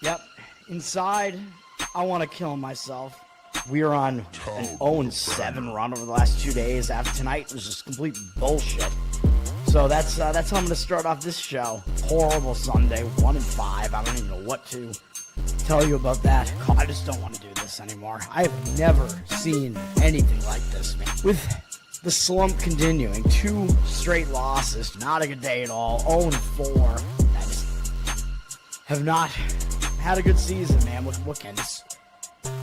Yep. Inside, I want to kill myself. We are on an 0-7 run over the last 2 days. After tonight was just complete bullshit. So that's how I'm going to start off this show. Horrible Sunday, 1-5. I don't even know what to tell you about that. I just don't want to do this anymore. I have never seen anything like this, man. With the slump continuing, 2 straight losses, not a good day at all. 0-4. I just have not had a good season, man. What can this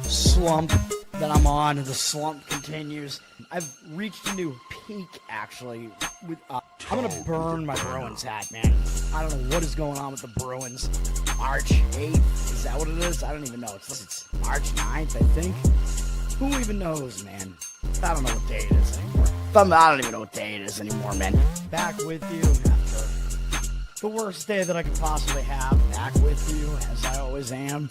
slump that I'm on? The slump continues. I've reached a new peak, actually. With I'm gonna burn my Bruins hat, man. I don't know what is going on with the Bruins. March 8th, is that what it is? I don't even know. It's March 9th, I think. Who even knows, man? I don't know what day it is anymore. I don't even know what day it is anymore, man. Back with you after the worst day that I could possibly have. Back with you, as I always am.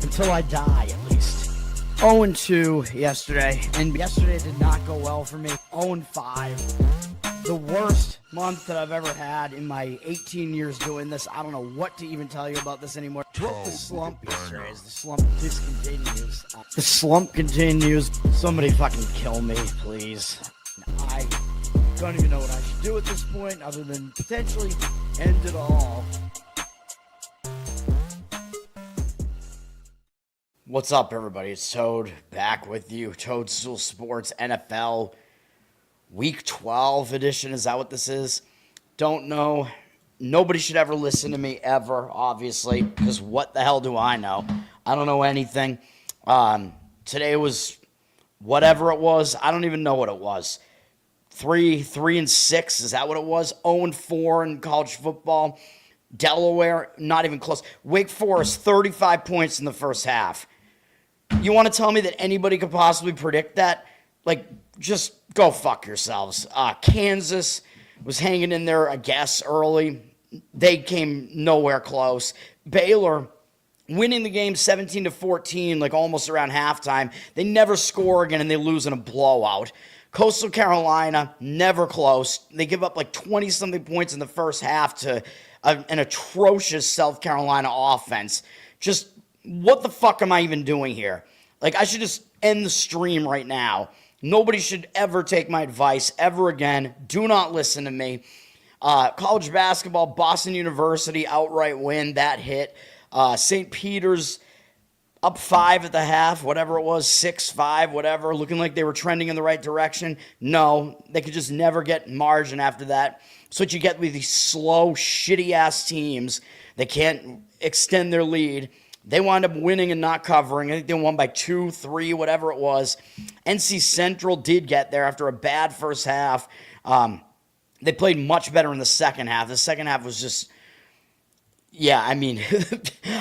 Until I die, at least. 0-2 yesterday, and yesterday did not go well for me. 0-5. The worst month that I've ever had in my 18 years doing this. I don't know what to even tell you about this anymore. Broke the slump yesterday as the slump discontinues. The slump continues. Somebody fucking kill me, please. I don't even know what I should do at this point other than potentially end it all. What's up, everybody? It's Toad back with you. Toadstool Sports NFL Week 12 edition. Is that what this is? Don't know. Nobody should ever listen to me ever, obviously, because what the hell do I know? I don't know anything. Today was whatever it was. I don't even know what it was. 3-6. Is that what it was? 0-4 in college football. Delaware, not even close. Wake Forest, 35 points in the first half. You want to tell me that anybody could possibly predict that? Like, just go fuck yourselves. Kansas was hanging in there, I guess, early. They came nowhere close. Baylor winning the game 17-14, like almost around halftime. They never score again, and they lose in a blowout. Coastal Carolina, never close. They give up like 20-something points in the first half to an atrocious South Carolina offense. Just, what the fuck am I even doing here? Like, I should just end the stream right now. Nobody should ever take my advice ever again. Do not listen to me. College basketball, Boston University, outright win. That hit. St. Peter's up 5 at the half, whatever it was, 6-5, whatever, looking like they were trending in the right direction. No, they could just never get margin after that. So what you get with these slow, shitty-ass teams that can't extend their lead. They wound up winning and not covering. I think they won by 2, 3, whatever it was. NC Central did get there after a bad first half. They played much better in the second half. The second half was just, yeah, I mean,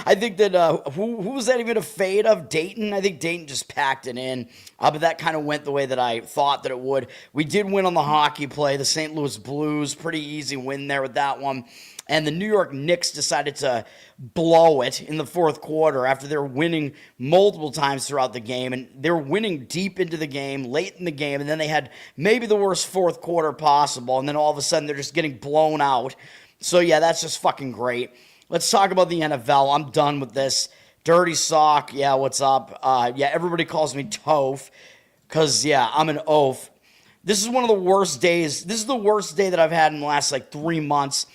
I think that, who was that even a fade of? Dayton? I think Dayton just packed it in. But that kind of went the way that I thought that it would. We did win on the hockey play. The St. Louis Blues, pretty easy win there with that one. And the New York Knicks decided to blow it in the fourth quarter after they were winning multiple times throughout the game. And they were winning deep into the game, late in the game. And then they had maybe the worst fourth quarter possible. And then all of a sudden they're just getting blown out. So, yeah, that's just fucking great. Let's talk about the NFL. I'm done with this. Dirty sock. Yeah, what's up? Yeah, everybody calls me Toph because, yeah, I'm an oaf. This is one of the worst days. This is the worst day that I've had in the last, 3 months.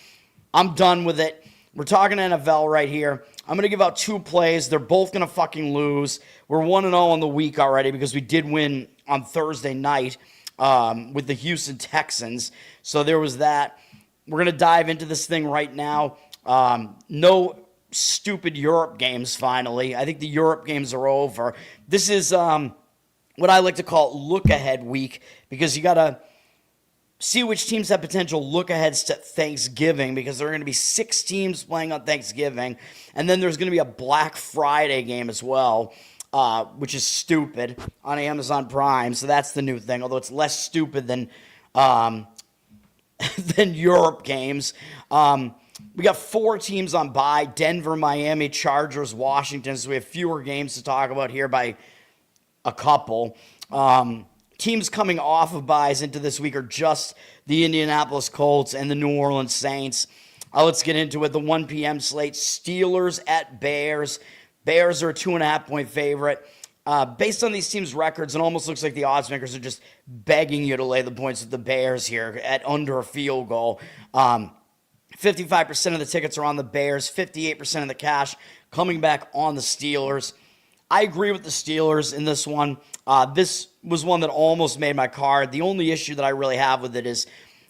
I'm done with it. We're talking NFL right here. I'm going to give out 2 plays. They're both going to fucking lose. We're 1-0 on the week already because we did win on Thursday night with the Houston Texans. So there was that. We're going to dive into this thing right now. No stupid Europe games, finally. I think the Europe games are over. This is what I like to call look-ahead week because you got to see which teams have potential look-aheads to Thanksgiving because there are going to be 6 teams playing on Thanksgiving. And then there's going to be a Black Friday game as well, which is stupid, on Amazon Prime. So that's the new thing, although it's less stupid than Europe games. We got 4 teams on bye: Denver, Miami, Chargers, Washington. So we have fewer games to talk about here by a couple. Teams coming off of byes into this week are just the Indianapolis Colts and the New Orleans Saints. Let's get into it. The 1 p.m. slate, Steelers at Bears. Bears are a 2.5-point favorite. Based on these teams' records, it almost looks like the odds makers are just begging you to lay the points with the Bears here at under a field goal. 55% of the tickets are on the Bears, 58% of the cash coming back on the Steelers. I agree with the Steelers in this one. This was one that almost made my card. The only issue that I really have with it is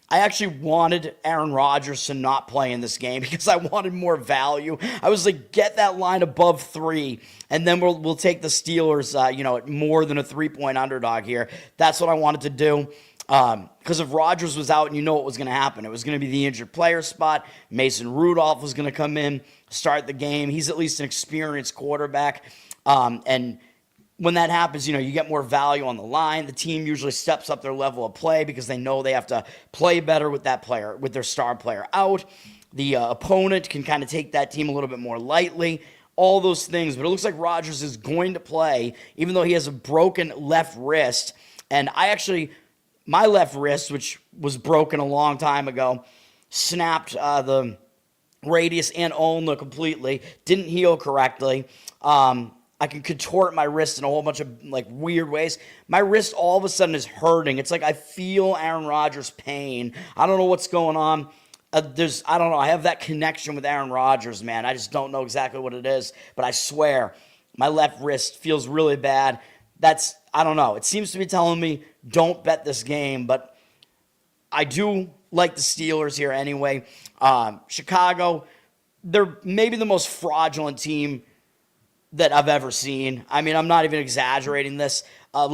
I actually wanted Aaron Rodgers to not play in this game because I wanted more value. I was like, get that line above 3, and then we'll take the Steelers, at more than a 3-point underdog here. That's what I wanted to do. Because if Rodgers was out, and you know what was going to happen. It was going to be the injured player spot. Mason Rudolph was going to come in, start the game. He's at least an experienced quarterback. And when that happens, you get more value on the line. The team usually steps up their level of play because they know they have to play better with that player, with their star player out. The opponent can kind of take that team a little bit more lightly. All those things. But it looks like Rodgers is going to play, even though he has a broken left wrist. And my left wrist, which was broken a long time ago, snapped the radius and ulna completely. Didn't heal correctly. I can contort my wrist in a whole bunch of weird ways. My wrist all of a sudden is hurting. It's like I feel Aaron Rodgers' pain. I don't know what's going on. I don't know. I have that connection with Aaron Rodgers, man. I just don't know exactly what it is. But I swear, my left wrist feels really bad. I don't know. It seems to be telling me don't bet this game. But I do like the Steelers here anyway. Chicago, they're maybe the most fraudulent team that I've ever seen. I mean, I'm not even exaggerating this. I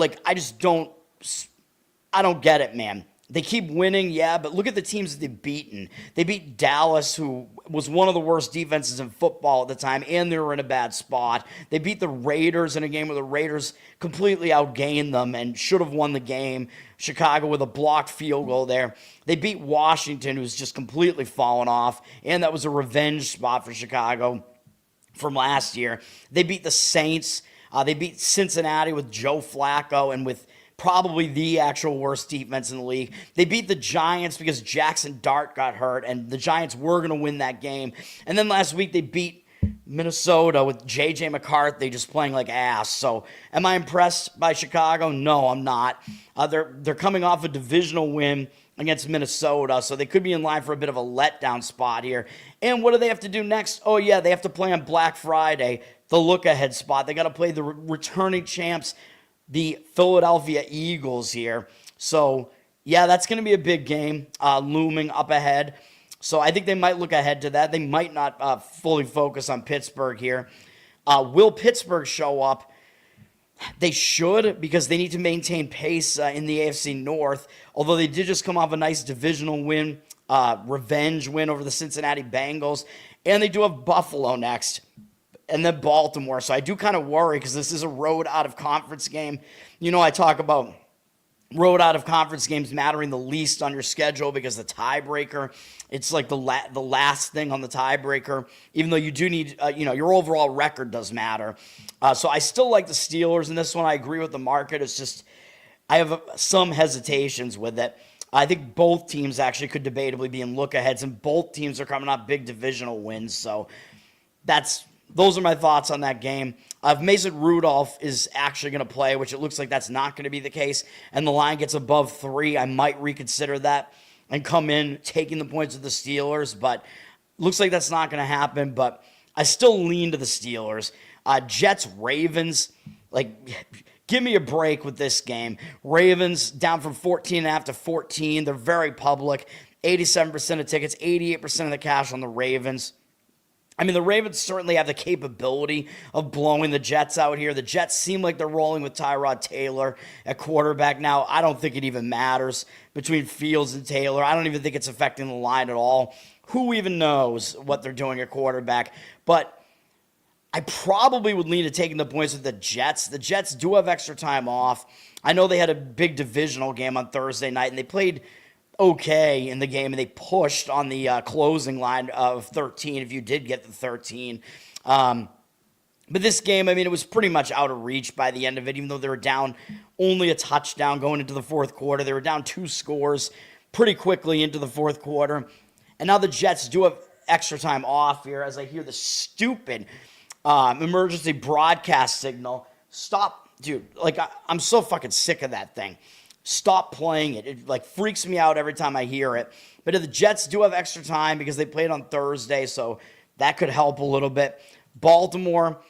don't get it, man. They keep winning, yeah, but look at the teams that they've beaten. They beat Dallas, who was one of the worst defenses in football at the time, and they were in a bad spot. They beat the Raiders in a game where the Raiders completely outgained them and should have won the game. Chicago with a blocked field goal there. They beat Washington, who's just completely fallen off, and that was a revenge spot for Chicago from last year. They beat the Saints. They beat Cincinnati with Joe Flacco and with probably the actual worst defense in the league. They beat the Giants because Jackson Dart got hurt, and the Giants were going to win that game. And then last week they beat Minnesota with J.J. McCarthy just playing like ass. So am I impressed by Chicago? No, I'm not. They're coming off a divisional win against Minnesota, so they could be in line for a bit of a letdown spot here. And what do they have to do next? Oh, yeah, they have to play on Black Friday, the look-ahead spot. They got to play the returning champs, the Philadelphia Eagles here. So, yeah, that's going to be a big game looming up ahead. So I think they might look ahead to that. They might not fully focus on Pittsburgh here. Will Pittsburgh show up? They should, because they need to maintain pace in the AFC North, although they did just come off a nice divisional win, revenge win over the Cincinnati Bengals, and they do have Buffalo next, and then Baltimore. So I do kind of worry because this is a road out-of-conference game. I talk about road out-of-conference games mattering the least on your schedule because the tiebreaker, it's like the last thing on the tiebreaker, even though you do need, your overall record does matter. So I still like the Steelers in this one. I agree with the market. It's just I have some hesitations with it. I think both teams actually could debatably be in look-aheads, and both teams are coming off big divisional wins. So those are my thoughts on that game. If Mason Rudolph is actually going to play, which it looks like that's not going to be the case, and the line gets above 3, I might reconsider that and come in taking the points of the Steelers. But looks like that's not going to happen. But I still lean to the Steelers. Jets, Ravens, give me a break with this game. Ravens down from 14.5 to 14. They're very public. 87% of tickets, 88% of the cash on the Ravens. I mean, the Ravens certainly have the capability of blowing the Jets out here. The Jets seem like they're rolling with Tyrod Taylor at quarterback now. I don't think it even matters between Fields and Taylor. I don't even think it's affecting the line at all. Who even knows what they're doing at quarterback? But I probably would lean to taking the points with the Jets. The Jets do have extra time off. I know they had a big divisional game on Thursday night, and they played okay in the game, and they pushed on the closing line of 13 if you did get the 13. But this game, I mean, it was pretty much out of reach by the end of it, even though they were down only a touchdown going into the fourth quarter. They were down 2 scores pretty quickly into the fourth quarter. And now the Jets do have extra time off here as I hear the stupid emergency broadcast signal. Stop, dude. Like, I'm so fucking sick of that thing. Stop playing it. It, like, freaks me out every time I hear it. But the Jets do have extra time because they played on Thursday, so that could help a little bit. Baltimore,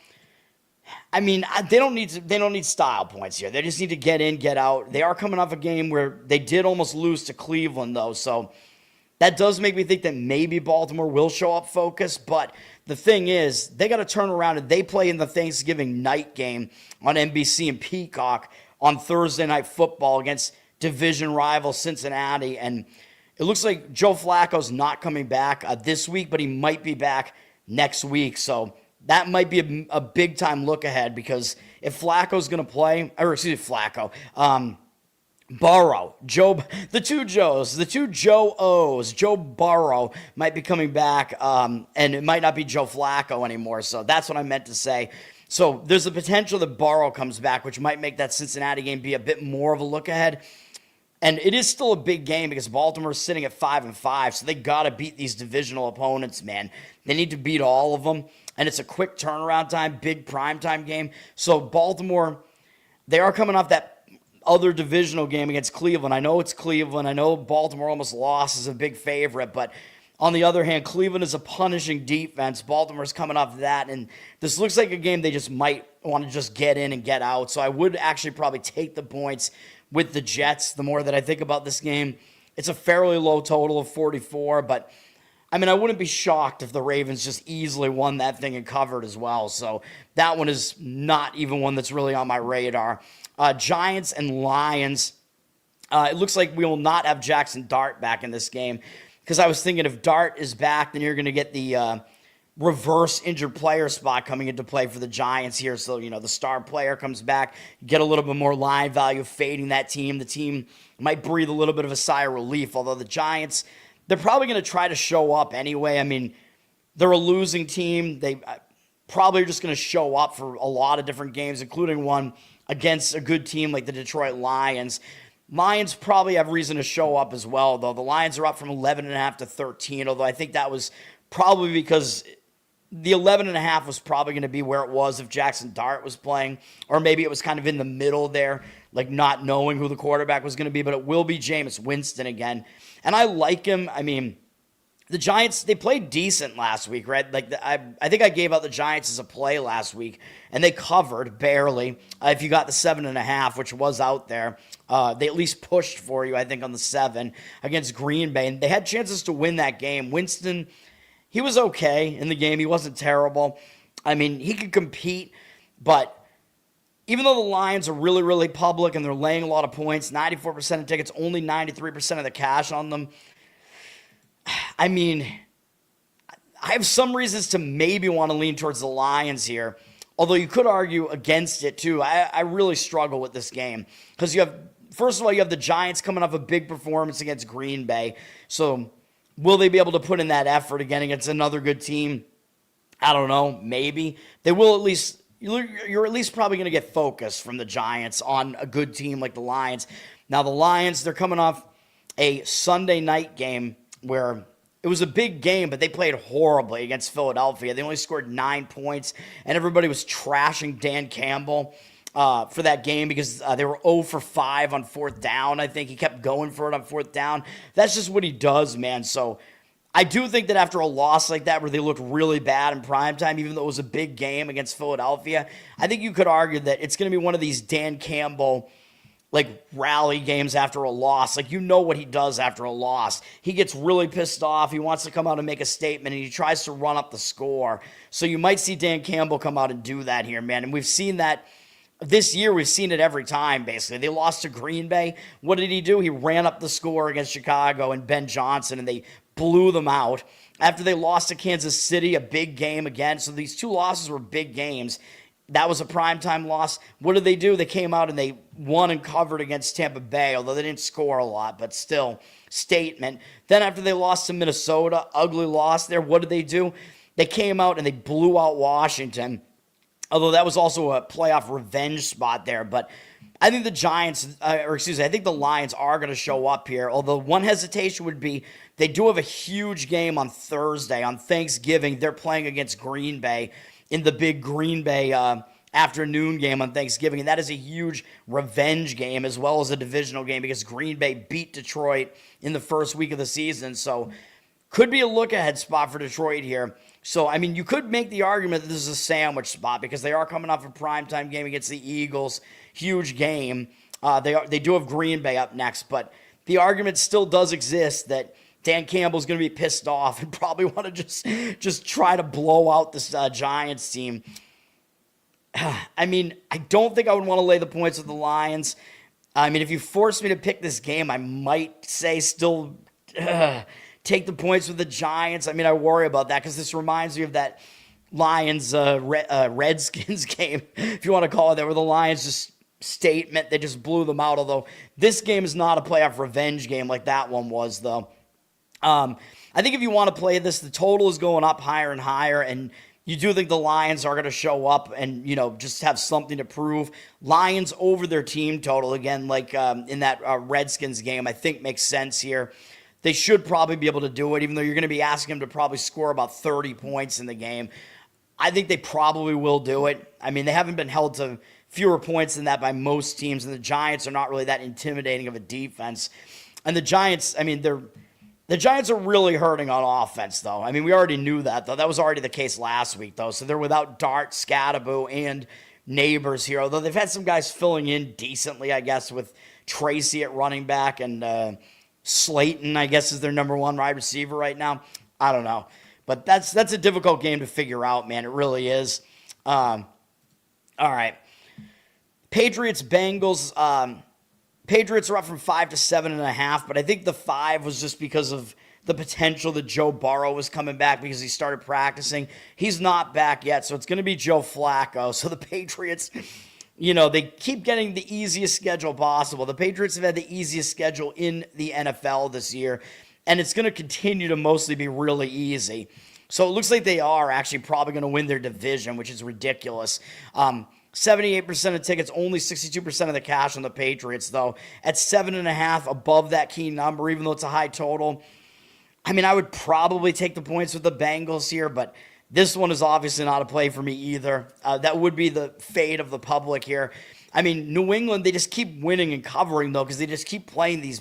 I mean, they don't need style points here. They just need to get in, get out. They are coming off a game where they did almost lose to Cleveland, though, so that does make me think that maybe Baltimore will show up focused. But the thing is, they got to turn around, and they play in the Thanksgiving night game on NBC and Peacock on Thursday Night Football against division rival Cincinnati. And it looks like Joe Flacco's not coming back this week, but he might be back next week. So that might be a big-time look ahead, because if Flacco's going to play, or excuse me, Flacco, Burrow, the two Joe O's, Joe Burrow might be coming back, and it might not be Joe Flacco anymore. So that's what I meant to say. So there's the potential that Burrow comes back, which might make that Cincinnati game be a bit more of a look ahead. And it is still a big game because Baltimore's sitting at 5-5, so they got to beat these divisional opponents, man. They need to beat all of them, and it's a quick turnaround time, big primetime game. So Baltimore, they are coming off that other divisional game against Cleveland. I know it's Cleveland. I know Baltimore almost lost as a big favorite, but on the other hand, Cleveland is a punishing defense. Baltimore's coming off that, and this looks like a game they just might want to just get in and get out. So I would actually probably take the points with the Jets the more that I think about this game. It's a fairly low total of 44, but I mean, I wouldn't be shocked if the Ravens just easily won that thing and covered as well. So that one is not even one that's really on my radar. Giants and Lions. It looks like we will not have Jackson Dart back in this game, because I was thinking if Dart is back, then you're going to get the reverse injured player spot coming into play for the Giants here. So, the star player comes back, get a little bit more line value fading that team. The team might breathe a little bit of a sigh of relief, although the Giants, they're probably going to try to show up anyway. I mean, they're a losing team. They probably are just going to show up for a lot of different games, including one against a good team like the Detroit Lions. Lions probably have reason to show up as well, though. The Lions are up from 11.5 to 13, although I think that was probably because the 11.5 was probably going to be where it was if Jackson Dart was playing, or maybe it was kind of in the middle there, like not knowing who the quarterback was going to be, but it will be Jameis Winston again. And I like him. I mean, the Giants, they played decent last week, right? Like, I think I gave out the Giants as a play last week, and they covered barely. If you got the 7.5, which was out there, they at least pushed for you, I think, on the 7 against Green Bay, and they had chances to win that game. Winston, he was okay in the game. He wasn't terrible. I mean, he could compete, but even though the Lions are really, really public and they're laying a lot of points, 94% of tickets, only 93% of the cash on them, I mean, I have some reasons to maybe want to lean towards the Lions here, although you could argue against it too. I really struggle with this game because first of all, you have the Giants coming off a big performance against Green Bay. So will they be able to put in that effort again against another good team? I don't know. Maybe. They will at least. You're at least probably going to get focus from the Giants on a good team like the Lions. Now, the Lions, they're coming off a Sunday night game where it was a big game, but they played horribly against Philadelphia. They only scored 9 points, and everybody was trashing Dan Campbell for that game because they were 0 for 5 on fourth down. I think he kept going for it on fourth down. That's just what he does, man. So I do think that after a loss like that where they looked really bad in primetime, even though it was a big game against Philadelphia, I think you could argue that it's going to be one of these Dan Campbell rally games after a loss. Like, you know what he does after a loss. He gets really pissed off. He wants to come out and make a statement, and he tries to run up the score. So you might see Dan Campbell come out and do that here, man. And we've seen that this year. We've seen it every time, basically. They lost to Green Bay. What did he do? He ran up the score against Chicago and Ben Johnson, and they blew them out. After they lost to Kansas City, a big game again. So these two losses were big games. That was a primetime loss. What did they do? They came out and they won and covered against Tampa Bay, although they didn't score a lot, but still, statement. Then after they lost to Minnesota, ugly loss there, what did they do? They came out and they blew out Washington, although that was also a playoff revenge spot there. But I think the I think the Lions are going to show up here. Although one hesitation would be they do have a huge game on Thursday. On Thanksgiving, they're playing against Green Bay in the big Green Bay afternoon game on Thanksgiving. And that is a huge revenge game as well as a divisional game because Green Bay beat Detroit in the first week of the season. So could be a look-ahead spot for Detroit here. So, I mean, you could make the argument that this is a sandwich spot because they are coming off a primetime game against the Eagles. Huge game. They do have Green Bay up next, but the argument still does exist that Dan Campbell's going to be pissed off and probably want to just try to blow out this Giants team. I mean, I don't think I would want to lay the points with the Lions. I mean, if you force me to pick this game, I might say still take the points with the Giants. I mean, I worry about that because this reminds me of that Lions Redskins game, if you want to call it that, where the Lions just statement, they just blew them out. Although this game is not a playoff revenge game like that one was, though. I think if you want to play this, the total is going up higher and higher, and you do think the Lions are going to show up and, you know, just have something to prove. Lions over their team total, again, like in that Redskins game, I think makes sense here. They should probably be able to do it, even though you're going to be asking them to probably score about 30 points in the game. I think they probably will do it. I mean, they haven't been held to fewer points than that by most teams, and the Giants are not really that intimidating of a defense. And the Giants, I mean, the Giants are really hurting on offense, though. I mean, we already knew that, though. That was already the case last week, though. So they're without Dart, Scatterbo, and Neighbors here, although they've had some guys filling in decently, I guess, with Tracy at running back and Slayton, I guess, is their number one wide receiver right now. I don't know. But that's a difficult game to figure out, man. It really is. All right. Patriots, Bengals. Patriots are up from 5 to 7.5, but I think the 5 was just because of the potential that Joe Burrow was coming back because he started practicing. He's not back yet, so it's going to be Joe Flacco. So the Patriots, you know, they keep getting the easiest schedule possible. The Patriots have had the easiest schedule in the NFL this year, and it's going to continue to mostly be really easy. So it looks like they are actually probably going to win their division, which is ridiculous. 78% of tickets, only 62% of the cash on the Patriots, though. At 7.5, above that key number, even though it's a high total. I mean, I would probably take the points with the Bengals here, but this one is obviously not a play for me either. That would be the fate of the public here. I mean, New England, they just keep winning and covering, though, because they just keep playing these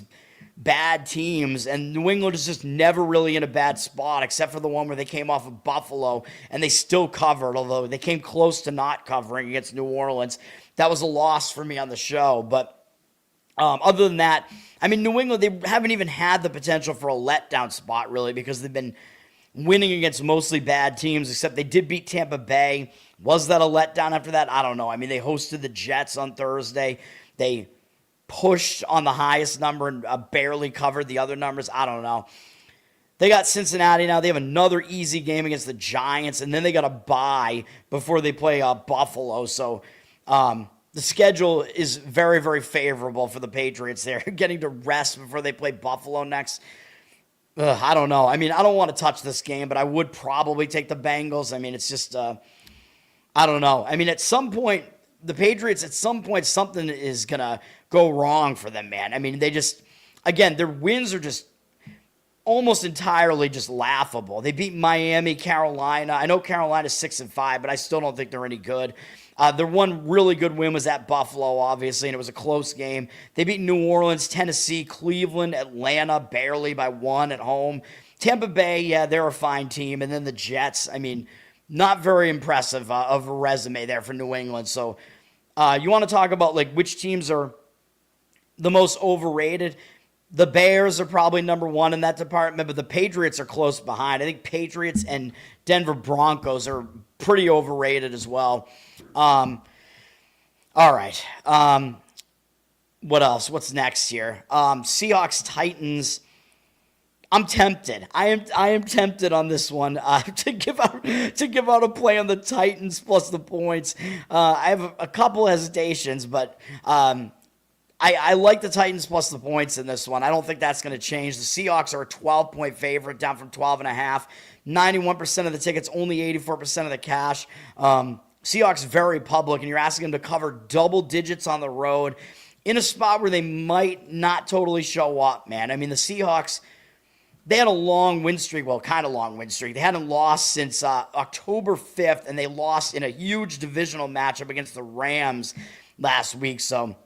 bad teams, and New England is just never really in a bad spot, except for the one where they came off of Buffalo, and they still covered, although they came close to not covering against New Orleans. That was a loss for me on the show, but other than that, I mean, New England, they haven't even had the potential for a letdown spot, really, because they've been winning against mostly bad teams, except they did beat Tampa Bay. Was that a letdown after that? I don't know. I mean, they hosted the Jets on Thursday. They pushed on the highest number and barely covered the other numbers. I don't know. They got Cincinnati now. They have another easy game against the Giants, and then they got a bye before they play Buffalo. So the schedule is very, very favorable for the Patriots there, getting to rest before they play Buffalo next. I don't know. I mean, I don't want to touch this game, but I would probably take the Bengals. I mean, it's just, I don't know. I mean, at some point, the Patriots, at some point, something is going to go wrong for them, man. I mean, they just, again, their wins are just almost entirely just laughable. They beat Miami, Carolina. I know Carolina's 6-5, but I still don't think they're any good. Their one really good win was at Buffalo, obviously, and it was a close game. They beat New Orleans, Tennessee, Cleveland, Atlanta, barely by 1 at home. Tampa Bay, yeah, they're a fine team. And then the Jets, I mean, not very impressive of a resume there for New England. So you want to talk about, like, which teams are the most overrated? The Bears are probably number one in that department, but the Patriots are close behind. I think Patriots and Denver Broncos are pretty overrated as well. All right. What else? What's next here? Seahawks, Titans. I'm tempted. I am tempted on this one to give out a play on the Titans plus the points. I have a couple hesitations, but I like the Titans plus the points in this one. I don't think that's going to change. The Seahawks are a 12-point favorite, down from 12.5. 91% of the tickets, only 84% of the cash. Seahawks very public, and you're asking them to cover double digits on the road in a spot where they might not totally show up, man. I mean, the Seahawks, they had a long win streak, well, kind of long win streak. They hadn't lost since October 5th, and they lost in a huge divisional matchup against the Rams last week. So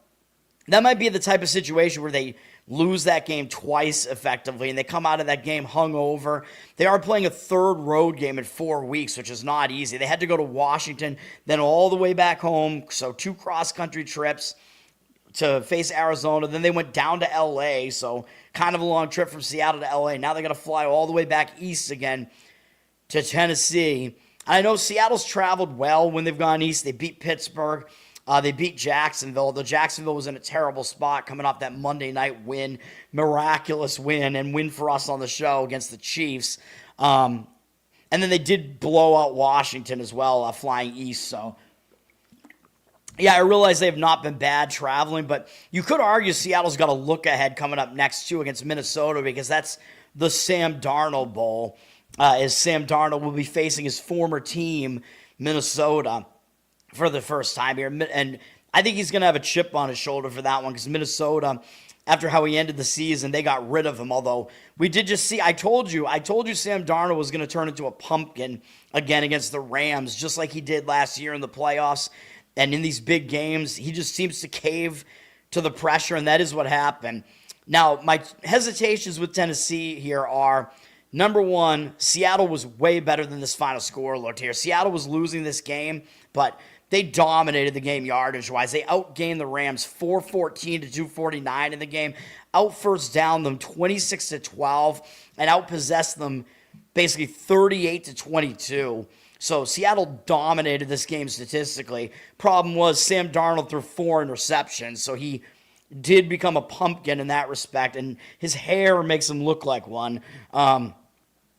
that might be the type of situation where they lose that game twice effectively, and they come out of that game hungover. They are playing a third road game in 4 weeks, which is not easy. They had to go to Washington, then all the way back home, so 2 cross-country trips to face Arizona. Then they went down to L.A., so kind of a long trip from Seattle to L.A. Now they got to fly all the way back east again to Tennessee. I know Seattle's traveled well when they've gone east. They beat Pittsburgh. They beat Jacksonville, though Jacksonville was in a terrible spot coming off that Monday night win, miraculous win, and win for us on the show against the Chiefs. And then they did blow out Washington as well, flying east. So, yeah, I realize they have not been bad traveling, but you could argue Seattle's got a look ahead coming up next, too, against Minnesota, because that's the Sam Darnold Bowl, as Sam Darnold will be facing his former team, Minnesota, for the first time here. And I think he's going to have a chip on his shoulder for that one, because Minnesota, after how he ended the season, they got rid of him. Although we did just see, I told you Sam Darnold was going to turn into a pumpkin again against the Rams, just like he did last year in the playoffs. And in these big games, he just seems to cave to the pressure, and that is what happened. Now, my hesitations with Tennessee here are, number one, Seattle was way better than this final score looked here. Seattle was losing this game, but they dominated the game yardage-wise. They outgained the Rams 414 to 249 in the game, out-first down them 26 to 12, and outpossessed them basically 38 to 22. So Seattle dominated this game statistically. Problem was Sam Darnold threw 4 interceptions, so he did become a pumpkin in that respect, and his hair makes him look like one.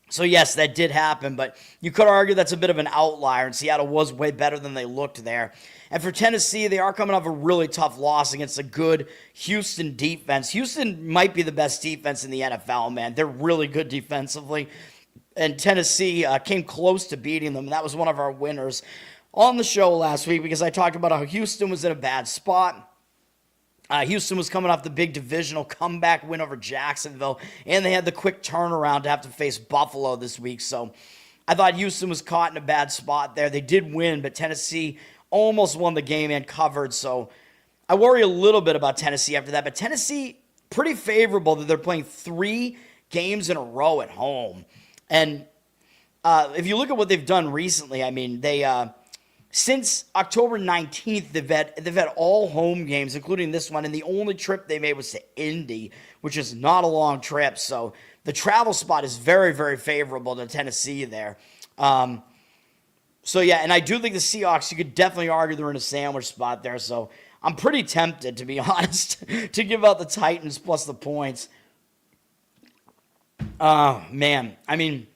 So, yes, that did happen, but you could argue that's a bit of an outlier, and Seattle was way better than they looked there. And for Tennessee, they are coming off a really tough loss against a good Houston defense. Houston might be the best defense in the NFL, man. They're really good defensively, and Tennessee came close to beating them, and that was one of our winners on the show last week, because I talked about how Houston was in a bad spot. Houston was coming off the big divisional comeback win over Jacksonville, and they had the quick turnaround to have to face Buffalo this week. So I thought Houston was caught in a bad spot there. They did win, but Tennessee almost won the game and covered. So I worry a little bit about Tennessee after that. But Tennessee, pretty favorable that they're playing 3 games in a row at home. And if you look at what they've done recently, I mean, they since October 19th, they've had all home games, including this one, and the only trip they made was to Indy, which is not a long trip. So the travel spot is very, very favorable to Tennessee there. So, yeah, and I do think the Seahawks, you could definitely argue they're in a sandwich spot there. So I'm pretty tempted, to be honest, to give out the Titans plus the points. Man, I mean,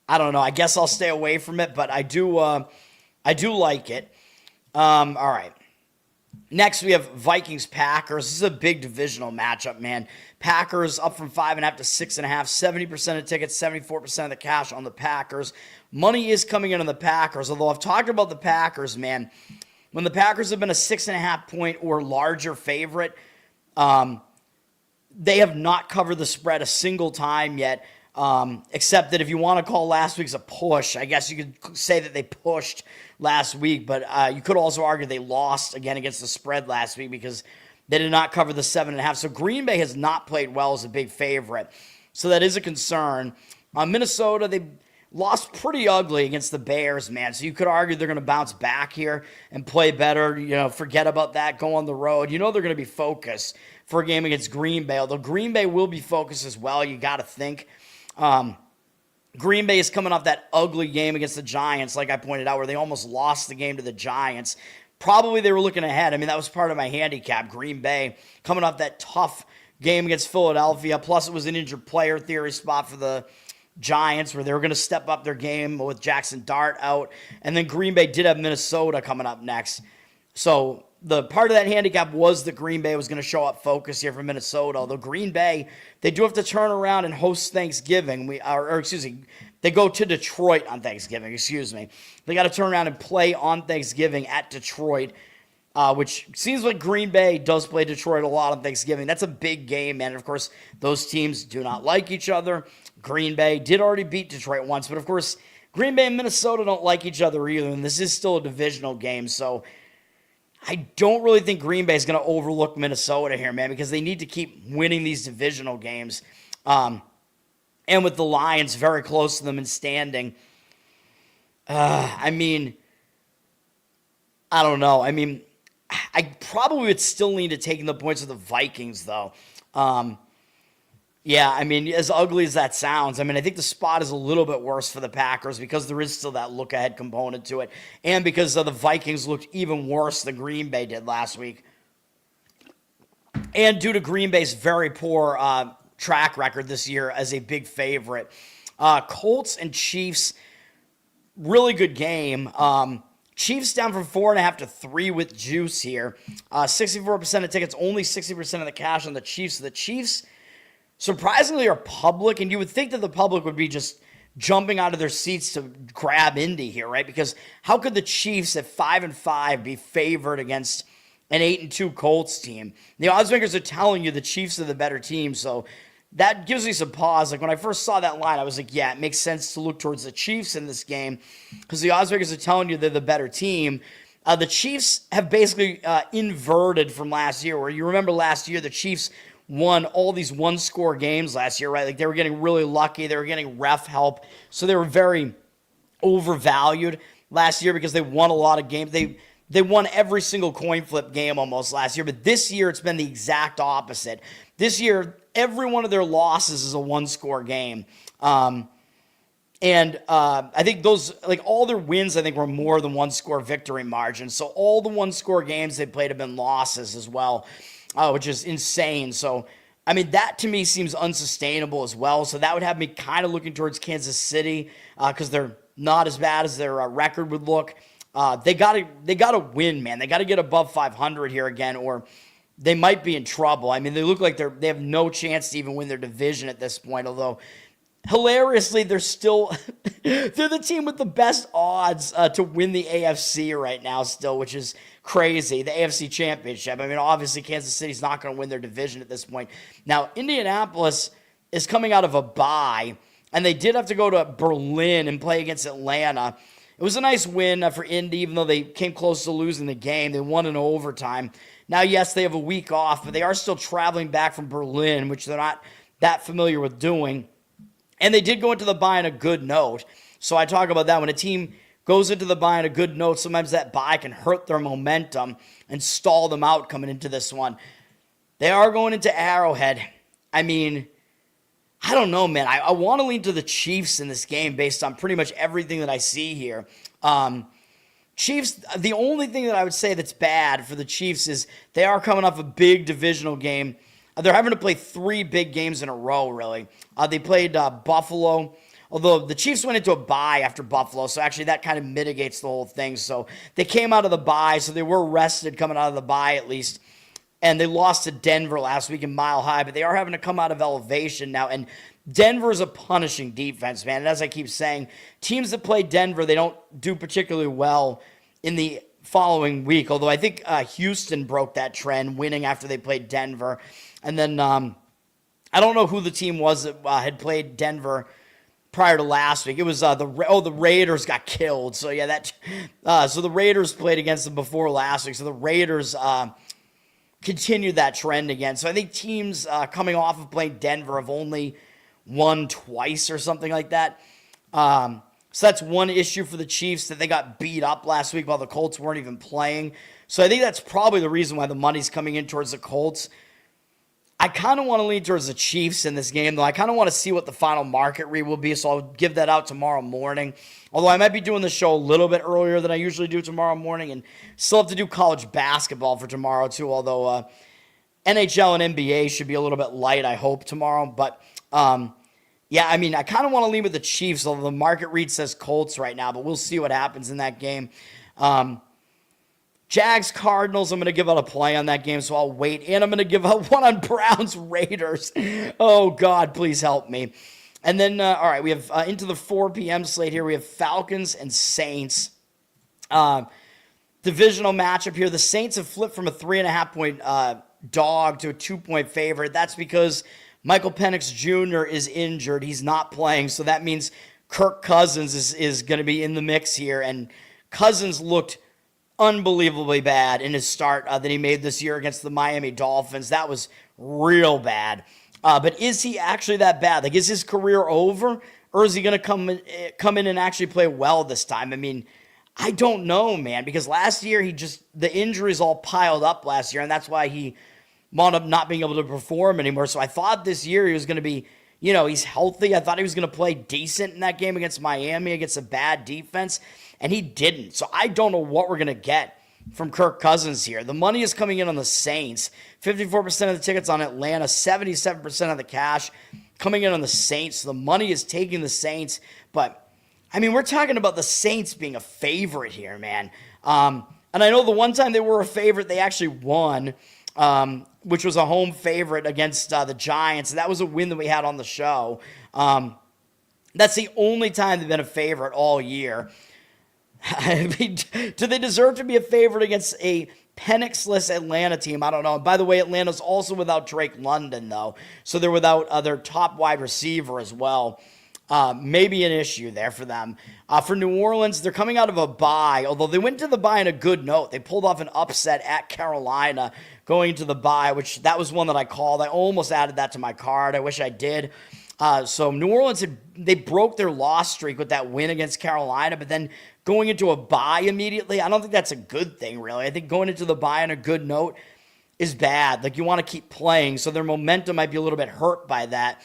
I don't know. I guess I'll stay away from it, but I do like it. All right. Next, we have Vikings-Packers. This is a big divisional matchup, man. Packers up from 5.5 to 6.5. 70% of tickets, 74% of the cash on the Packers. Money is coming in on the Packers, although I've talked about the Packers, man. When the Packers have been a 6.5 point or larger favorite, they have not covered the spread a single time yet. Except that if you want to call last week's a push, I guess you could say that they pushed last week, but you could also argue they lost again against the spread last week because they did not cover the 7.5. So Green Bay has not played well as a big favorite. So that is a concern. Minnesota, they lost pretty ugly against the Bears, man. So you could argue they're going to bounce back here and play better. You know, forget about that. Go on the road. You know they're going to be focused for a game against Green Bay, although Green Bay will be focused as well. You got to think. Green Bay is coming off that ugly game against the Giants, like I pointed out, where they almost lost the game to the Giants. Probably they were looking ahead. I mean, that was part of my handicap. Green Bay coming off that tough game against Philadelphia. Plus, it was an injured player theory spot for the Giants where they were going to step up their game with Jackson Dart out. And then Green Bay did have Minnesota coming up next. So the part of that handicap was that Green Bay was going to show up focused here for Minnesota. Although Green Bay, they do have to turn around and host Thanksgiving. They go to Detroit on Thanksgiving. They got to turn around and play on Thanksgiving at Detroit, which seems like Green Bay does play Detroit a lot on Thanksgiving. That's a big game, man. And of course, those teams do not like each other. Green Bay did already beat Detroit once, but of course, Green Bay and Minnesota don't like each other either, and this is still a divisional game, so I don't really think Green Bay is going to overlook Minnesota here, man, because they need to keep winning these divisional games. And with the Lions very close to them in standing, I don't know. I probably would still lean to taking the points of the Vikings, though. As ugly as that sounds, I think the spot is a little bit worse for the Packers because there is still that look-ahead component to it, and because the Vikings looked even worse than Green Bay did last week. And due to Green Bay's very poor track record this year as a big favorite. Colts and Chiefs, really good game. Chiefs down from 4.5 to 3 with juice here. 64% of tickets, only 60% of the cash on the Chiefs. So the Chiefs surprisingly are public, and you would think that the public would be just jumping out of their seats to grab Indy here, right? Because how could the Chiefs at 5-5 be favored against an 8-2 Colts team? The odds makers are telling you the Chiefs are the better team, so that gives me some pause. Like when I first saw that line, I was like, yeah, it makes sense to look towards the Chiefs in this game because the odds makers are telling you they're the better team. The Chiefs have basically inverted from last year, where you remember last year the Chiefs won all these one-score games last year, right? Like they were getting really lucky. They were getting ref help. So they were very overvalued last year because they won a lot of games. They won every single coin flip game almost last year. But this year, it's been the exact opposite. This year, every one of their losses is a one-score game. I think all their wins, I think, were more than one-score victory margin. So all the one-score games they played have been losses as well. Which is insane. So, that to me seems unsustainable as well. So that would have me kind of looking towards Kansas City because they're not as bad as their record would look. They gotta win, man. They got to get above 500 here again, or they might be in trouble. They look like they have no chance to even win their division at this point. Although, hilariously, they're still they're the team with the best odds to win the AFC right now still, which is crazy. The AFC Championship. Obviously, Kansas City's not going to win their division at this point. Now, Indianapolis is coming out of a bye, and they did have to go to Berlin and play against Atlanta. It was a nice win for Indy, even though they came close to losing the game. They won in overtime. Now, yes, they have a week off, but they are still traveling back from Berlin, which they're not that familiar with doing. And they did go into the bye on a good note. So I talk about that. When a team goes into the bye on a good note, sometimes that bye can hurt their momentum and stall them out coming into this one. They are going into Arrowhead. I don't know, man. I want to lean to the Chiefs in this game based on pretty much everything that I see here. Chiefs, the only thing that I would say that's bad for the Chiefs is they are coming off a big divisional game. They're having to play 3 big games in a row, really. They played Buffalo, although the Chiefs went into a bye after Buffalo, so actually that kind of mitigates the whole thing. So they came out of the bye, so they were rested coming out of the bye at least. And they lost to Denver last week in Mile High, but they are having to come out of elevation now. And Denver is a punishing defense, man. And as I keep saying, teams that play Denver, they don't do particularly well in the following week. Although I think Houston broke that trend, winning after they played Denver. And then I don't know who the team was that had played Denver prior to last week. It was the Raiders got killed. So yeah, so the Raiders played against them before last week. So the Raiders continued that trend again. So I think teams coming off of playing Denver have only won twice or something like that. So that's one issue for the Chiefs, that they got beat up last week while the Colts weren't even playing. So I think that's probably the reason why the money's coming in towards the Colts. I kind of want to lean towards the Chiefs in this game, though. I kind of want to see what the final market read will be, so I'll give that out tomorrow morning. Although I might be doing the show a little bit earlier than I usually do tomorrow morning, and still have to do college basketball for tomorrow, too, although NHL and NBA should be a little bit light, I hope, tomorrow. But, yeah, I kind of want to lean with the Chiefs, although the market read says Colts right now, but we'll see what happens in that game. Jags, Cardinals, I'm going to give out a play on that game, so I'll wait. And I'm going to give out one on Browns, Raiders. Oh, God, please help me. And then, all right, we have into the 4 p.m. slate here. We have Falcons and Saints. Divisional matchup here. The Saints have flipped from a 3.5-point dog to a 2-point favorite. That's because Michael Penix Jr. is injured. He's not playing, so that means Kirk Cousins is going to be in the mix here. And Cousins looked unbelievably bad in his start that he made this year against the Miami Dolphins. That was real bad. But is he actually that bad? Like, is his career over, or is he going to come in and actually play well this time? I mean, I don't know, man, because last year the injuries all piled up last year, and that's why he wound up not being able to perform anymore. So I thought this year he was going to be, he's healthy. I thought he was going to play decent in that game against Miami, against a bad defense, and he didn't. So I don't know what we're going to get from Kirk Cousins here. The money is coming in on the Saints. 54% of the tickets on Atlanta, 77% of the cash coming in on the Saints. So the money is taking the Saints, but I mean, we're talking about the Saints being a favorite here, man. And I know the one time they were a favorite, they actually won, which was a home favorite against the Giants. That was a win that we had on the show. That's the only time they've been a favorite all year. I mean, do they deserve to be a favorite against a Penix-less Atlanta team? I don't know. And by the way, Atlanta's also without Drake London, though. So they're without their top wide receiver as well. Maybe an issue there for them. For New Orleans, they're coming out of a bye, although they went to the bye on a good note. They pulled off an upset at Carolina going to the bye, which that was one that I called. I almost added that to my card. I wish I did. So New Orleans, they broke their loss streak with that win against Carolina, but then going into a bye immediately, I don't think that's a good thing, really. I think going into the bye on a good note is bad. Like, you want to keep playing, so their momentum might be a little bit hurt by that.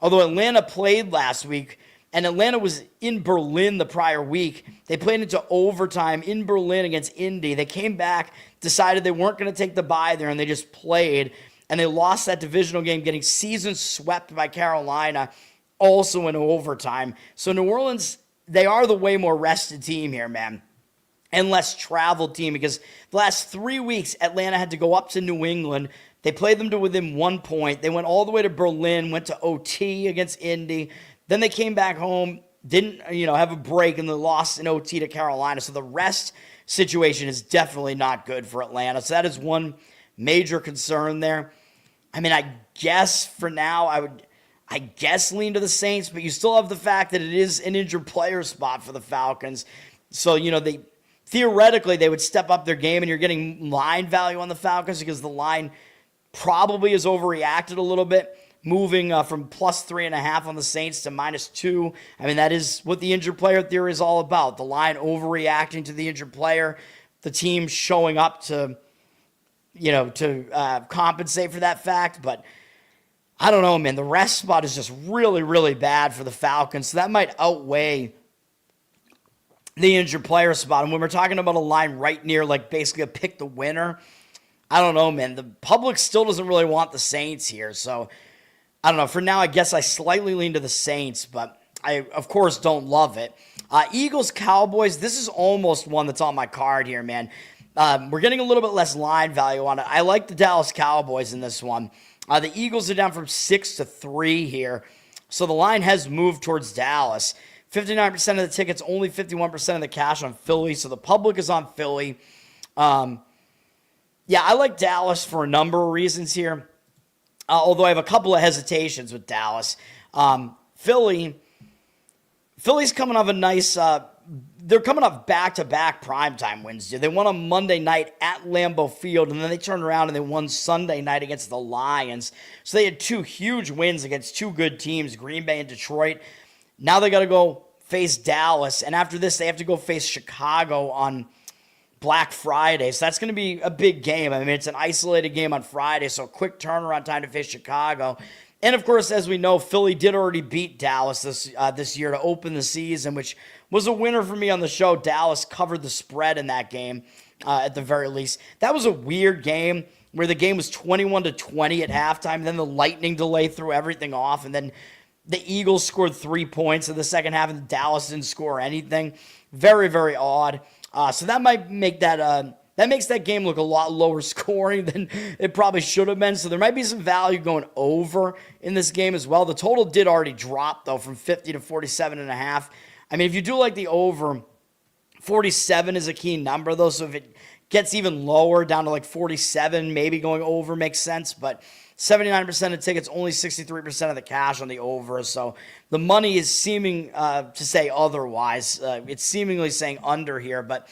Although Atlanta played last week, and Atlanta was in Berlin the prior week. They played into overtime in Berlin against Indy. They came back, decided they weren't going to take the bye there, and they just played. And they lost that divisional game, getting season swept by Carolina, also in overtime. So New Orleans, they are the way more rested team here, man, and less traveled team, because the last 3 weeks, Atlanta had to go up to New England. They played them to within 1 point. They went all the way to Berlin, went to OT against Indy. Then they came back home, didn't have a break, and they lost in OT to Carolina. So the rest situation is definitely not good for Atlanta. So that is one major concern there. I mean, I guess for now I guess lean to the Saints, but you still have the fact that it is an injured player spot for the Falcons. So, they theoretically they would step up their game, and you're getting line value on the Falcons because the line probably has overreacted a little bit, moving from plus 3.5 on the Saints to -2. I mean, that is what the injured player theory is all about. The line overreacting to the injured player, the team showing up to compensate for that fact. But I don't know, man. The rest spot is just really, really bad for the Falcons. So that might outweigh the injured player spot. And when we're talking about a line right near, like, basically a pick the winner, I don't know, man. The public still doesn't really want the Saints here. So, I don't know. For now, I guess I slightly lean to the Saints, but I, of course, don't love it. Eagles, Cowboys, this is almost one that's on my card here, man. We're getting a little bit less line value on it. I like the Dallas Cowboys in this one. The Eagles are down from 6 to 3 here. So the line has moved towards Dallas. 59% of the tickets, only 51% of the cash on Philly. So the public is on Philly. Yeah, I like Dallas for a number of reasons here, although I have a couple of hesitations with Dallas. Philly's coming off a nice, they're coming off back-to-back primetime wins. They won on Monday night at Lambeau Field, and then they turned around and they won Sunday night against the Lions. So they had 2 huge wins against 2 good teams, Green Bay and Detroit. Now they got to go face Dallas, and after this they have to go face Chicago on Black Friday. So that's going to be a big game. I mean, it's an isolated game on Friday, so quick turnaround time to face Chicago. And, of course, as we know, Philly did already beat Dallas this year to open the season, which was a winner for me on the show. Dallas covered the spread in that game, at the very least. That was a weird game where the game was 21-20 at halftime, and then the lightning delay threw everything off, and then the Eagles scored 3 points in the second half, and Dallas didn't score anything. Very, very odd. So that might make that that makes that game look a lot lower scoring than it probably should have been. So there might be some value going over in this game as well. The total did already drop, though, from 50 to 47.5. I mean, if you do like the over, 47 is a key number, though. So if it gets even lower, down to like 47, maybe going over makes sense. But 79% of tickets, only 63% of the cash on the over. So the money is seeming to say otherwise. It's seemingly saying under here, but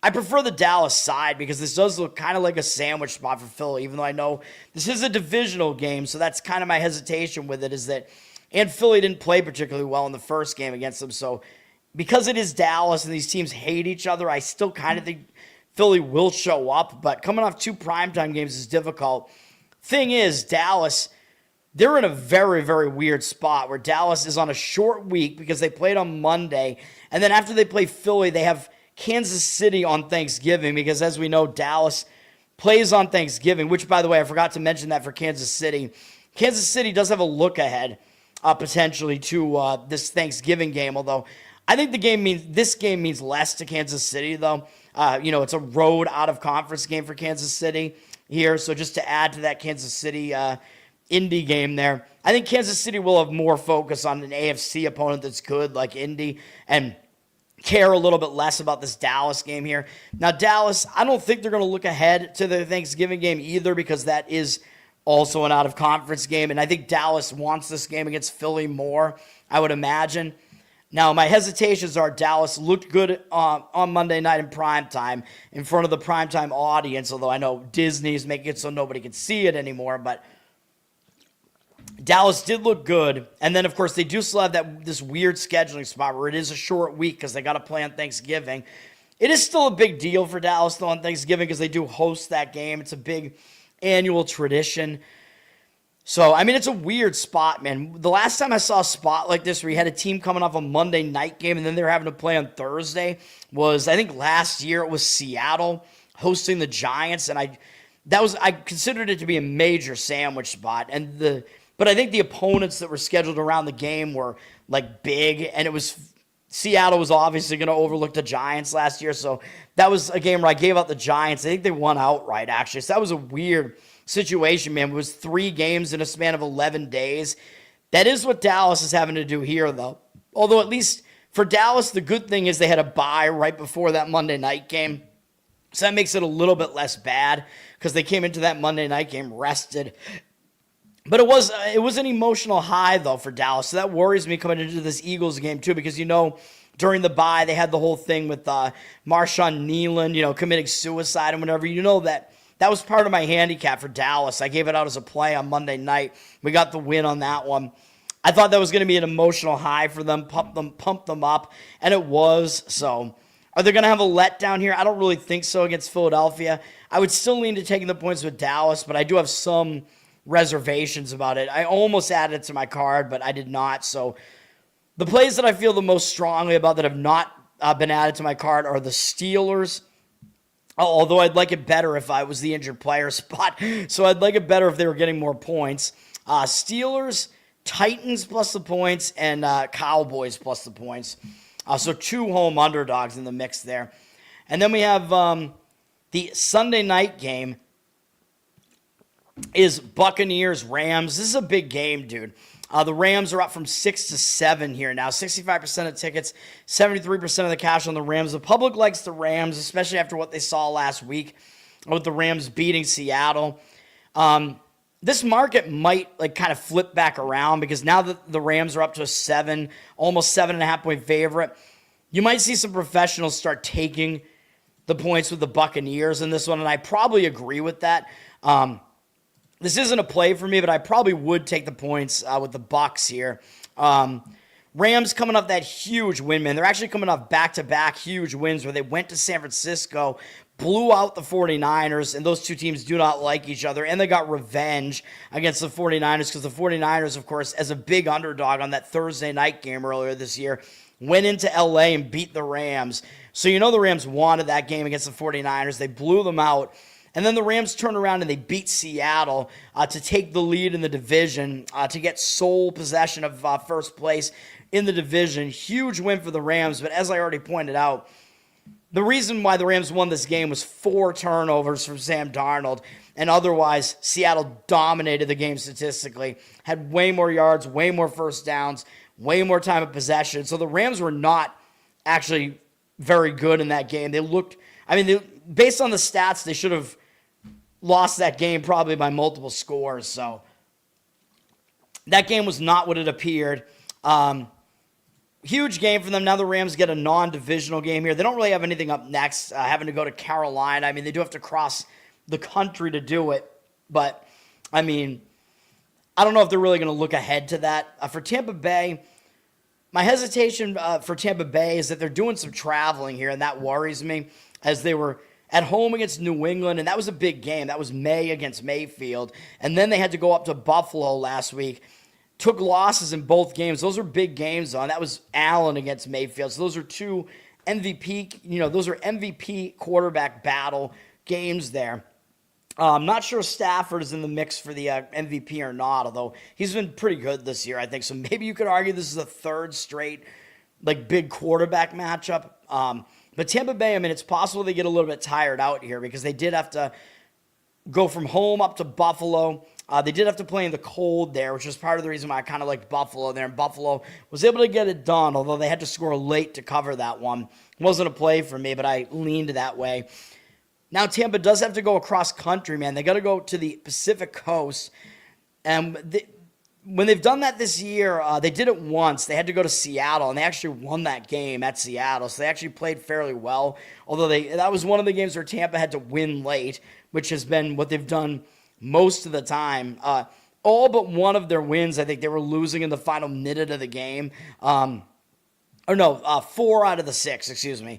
I prefer the Dallas side because this does look kind of like a sandwich spot for Philly, even though I know this is a divisional game. So that's kind of my hesitation with it, is that, and Philly didn't play particularly well in the first game against them. So because it is Dallas and these teams hate each other, I still kind of think Philly will show up. But coming off 2 primetime games is difficult. Thing is, Dallas, they're in a very, very weird spot where Dallas is on a short week because they played on Monday. And then after they play Philly, they have Kansas City on Thanksgiving because, as we know, Dallas plays on Thanksgiving, which, by the way, I forgot to mention that for Kansas City. Kansas City does have a look ahead potentially to this Thanksgiving game, although I think this game means less to Kansas City, though. It's a road out-of-conference game for Kansas City here, so just to add to that Kansas City Indy game there, I think Kansas City will have more focus on an AFC opponent that's good like Indy and care a little bit less about this Dallas game here. Now, Dallas, I don't think they're going to look ahead to the Thanksgiving game either because that is also an out-of-conference game, and I think Dallas wants this game against Philly more, I would imagine. Now, my hesitations are Dallas looked good on Monday night in primetime in front of the primetime audience, although I know Disney's making it so nobody can see it anymore, but Dallas did look good. And then, of course, they do still have this weird scheduling spot where it is a short week because they got to play on Thanksgiving. It is still a big deal for Dallas, though, on Thanksgiving because they do host that game. It's a big annual tradition. So, I mean, it's a weird spot, man. The last time I saw a spot like this where you had a team coming off a Monday night game and then they were having to play on Thursday was, I think last year it was Seattle hosting the Giants, and I considered it to be a major sandwich spot. But I think the opponents that were scheduled around the game were like big, and Seattle was obviously going to overlook the Giants last year, so that was a game where I gave out the Giants. I think they won outright, actually. So that was a weird situation, man. It was 3 games in a span of 11 days. That is what Dallas is having to do here, though. Although at least for Dallas, the good thing is they had a bye right before that Monday night game. So that makes it a little bit less bad because they came into that Monday night game rested. But it was an emotional high, though, for Dallas. So that worries me coming into this Eagles game, too, because, during the bye, they had the whole thing with Marshawn Nealon, committing suicide and whatever. That was part of my handicap for Dallas. I gave it out as a play on Monday night. We got the win on that one. I thought that was going to be an emotional high for them, pump them up, and it was. So are they going to have a letdown here? I don't really think so against Philadelphia. I would still lean to taking the points with Dallas, but I do have some reservations about it. I almost added it to my card, but I did not. So the plays that I feel the most strongly about that have not been added to my card are the Steelers. Although I'd like it better if I was the injured player spot. So I'd like it better if they were getting more points. Steelers, Titans plus the points, and Cowboys plus the points. So 2 home underdogs in the mix there. And then we have the Sunday night game is Buccaneers-Rams. This is a big game, dude. The Rams are up from 6 to 7 here now. 65% of tickets, 73% of the cash on the Rams. The public likes the Rams, especially after what they saw last week with the Rams beating Seattle. This market might kind of flip back around because now that the Rams are up to a almost 7.5 point favorite, you might see some professionals start taking the points with the Buccaneers in this one, and I probably agree with that. This isn't a play for me, but I probably would take the points with the Bucs here. Rams coming off that huge win, man. They're actually coming off back-to-back huge wins where they went to San Francisco, blew out the 49ers, and those two teams do not like each other, and they got revenge against the 49ers because the 49ers, of course, as a big underdog on that Thursday night game earlier this year, went into L.A. and beat the Rams. So the Rams wanted that game against the 49ers. They blew them out. And then the Rams turned around and they beat Seattle to take the lead in the division, to get sole possession of first place in the division. Huge win for the Rams, but as I already pointed out, The reason why the Rams won this game was 4 turnovers from Sam Darnold, and otherwise, Seattle dominated the game statistically, had way more yards, way more first downs, way more time of possession. So the Rams were not actually very good in that game. They looked, based on the stats, they should have lost that game probably by multiple scores. So that game was not what it appeared. Huge game for them. Now the Rams get a non-divisional game here. They don't really have anything up next, having to go to Carolina. They do have to cross the country to do it. But, I don't know if they're really going to look ahead to that. For Tampa Bay, my hesitation for Tampa Bay is that they're doing some traveling here, and that worries me, as they were at home against New England, and that was a big game. That was May against Mayfield. And then they had to go up to Buffalo last week. Took losses in both games. Those are big games, though. And that was Allen against Mayfield. So those are two MVP, those are MVP quarterback battle games there. I'm not sure Stafford is in the mix for the MVP or not, although he's been pretty good this year, I think. So maybe you could argue this is a third straight, big quarterback matchup. But Tampa Bay, it's possible they get a little bit tired out here because they did have to go from home up to Buffalo. They did have to play in the cold there, which was part of the reason why I kind of liked Buffalo there. And Buffalo was able to get it done, although they had to score late to cover that one. It wasn't a play for me, but I leaned that way. Now Tampa does have to go across country, man. They got to go to the Pacific Coast. And when they've done that this year, they did it once. They had to go to Seattle, and they actually won that game at Seattle. So they actually played fairly well, although that was one of the games where Tampa had to win late, which has been what they've done most of the time. All but one of their wins, I think they were losing in the final minute of the game. 4 out of the 6, excuse me.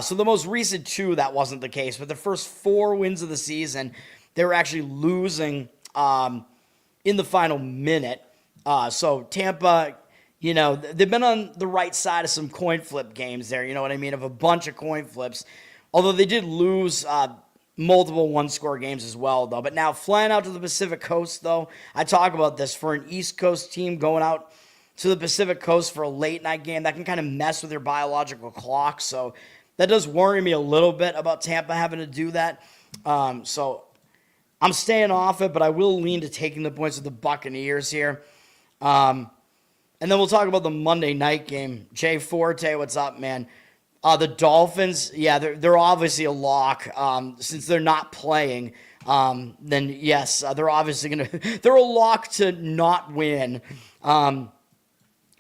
So the most recent 2, that wasn't the case. But the first 4 wins of the season, they were actually losing in the final minute. So Tampa, they've been on the right side of some coin flip games there, of a bunch of coin flips. Although they did lose multiple one-score games as well, though. But now flying out to the Pacific Coast, though, I talk about this for an East Coast team going out to the Pacific Coast for a late-night game. That can kind of mess with your biological clock, so that does worry me a little bit about Tampa having to do that. So I'm staying off it, but I will lean to taking the points of the Buccaneers here. And then we'll talk about the Monday night game. Jay Forte, what's up, man? The Dolphins, yeah, they're obviously a lock. Since they're not playing, then yes, they're obviously they're a lock to not win.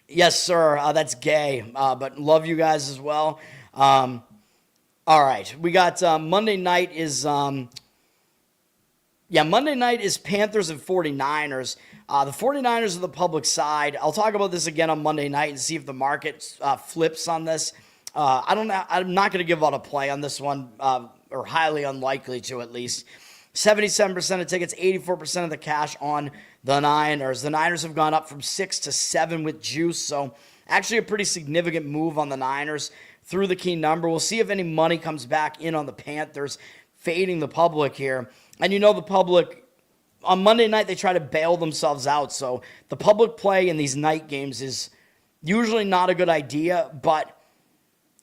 Yes, sir, that's gay, but love you guys as well. All right, we got Monday night is Monday night is Panthers and 49ers. The 49ers are the public side. I'll talk about this again on Monday night and see if the market flips on this. I'm not going to give out a play on this one, or highly unlikely to at least. 77% of tickets, 84% of the cash on the Niners. The Niners have gone up from 6 to 7 with juice, so actually a pretty significant move on the Niners through the key number. We'll see if any money comes back in on the Panthers, fading the public here. And the public, on Monday night, they try to bail themselves out, so the public play in these night games is usually not a good idea, but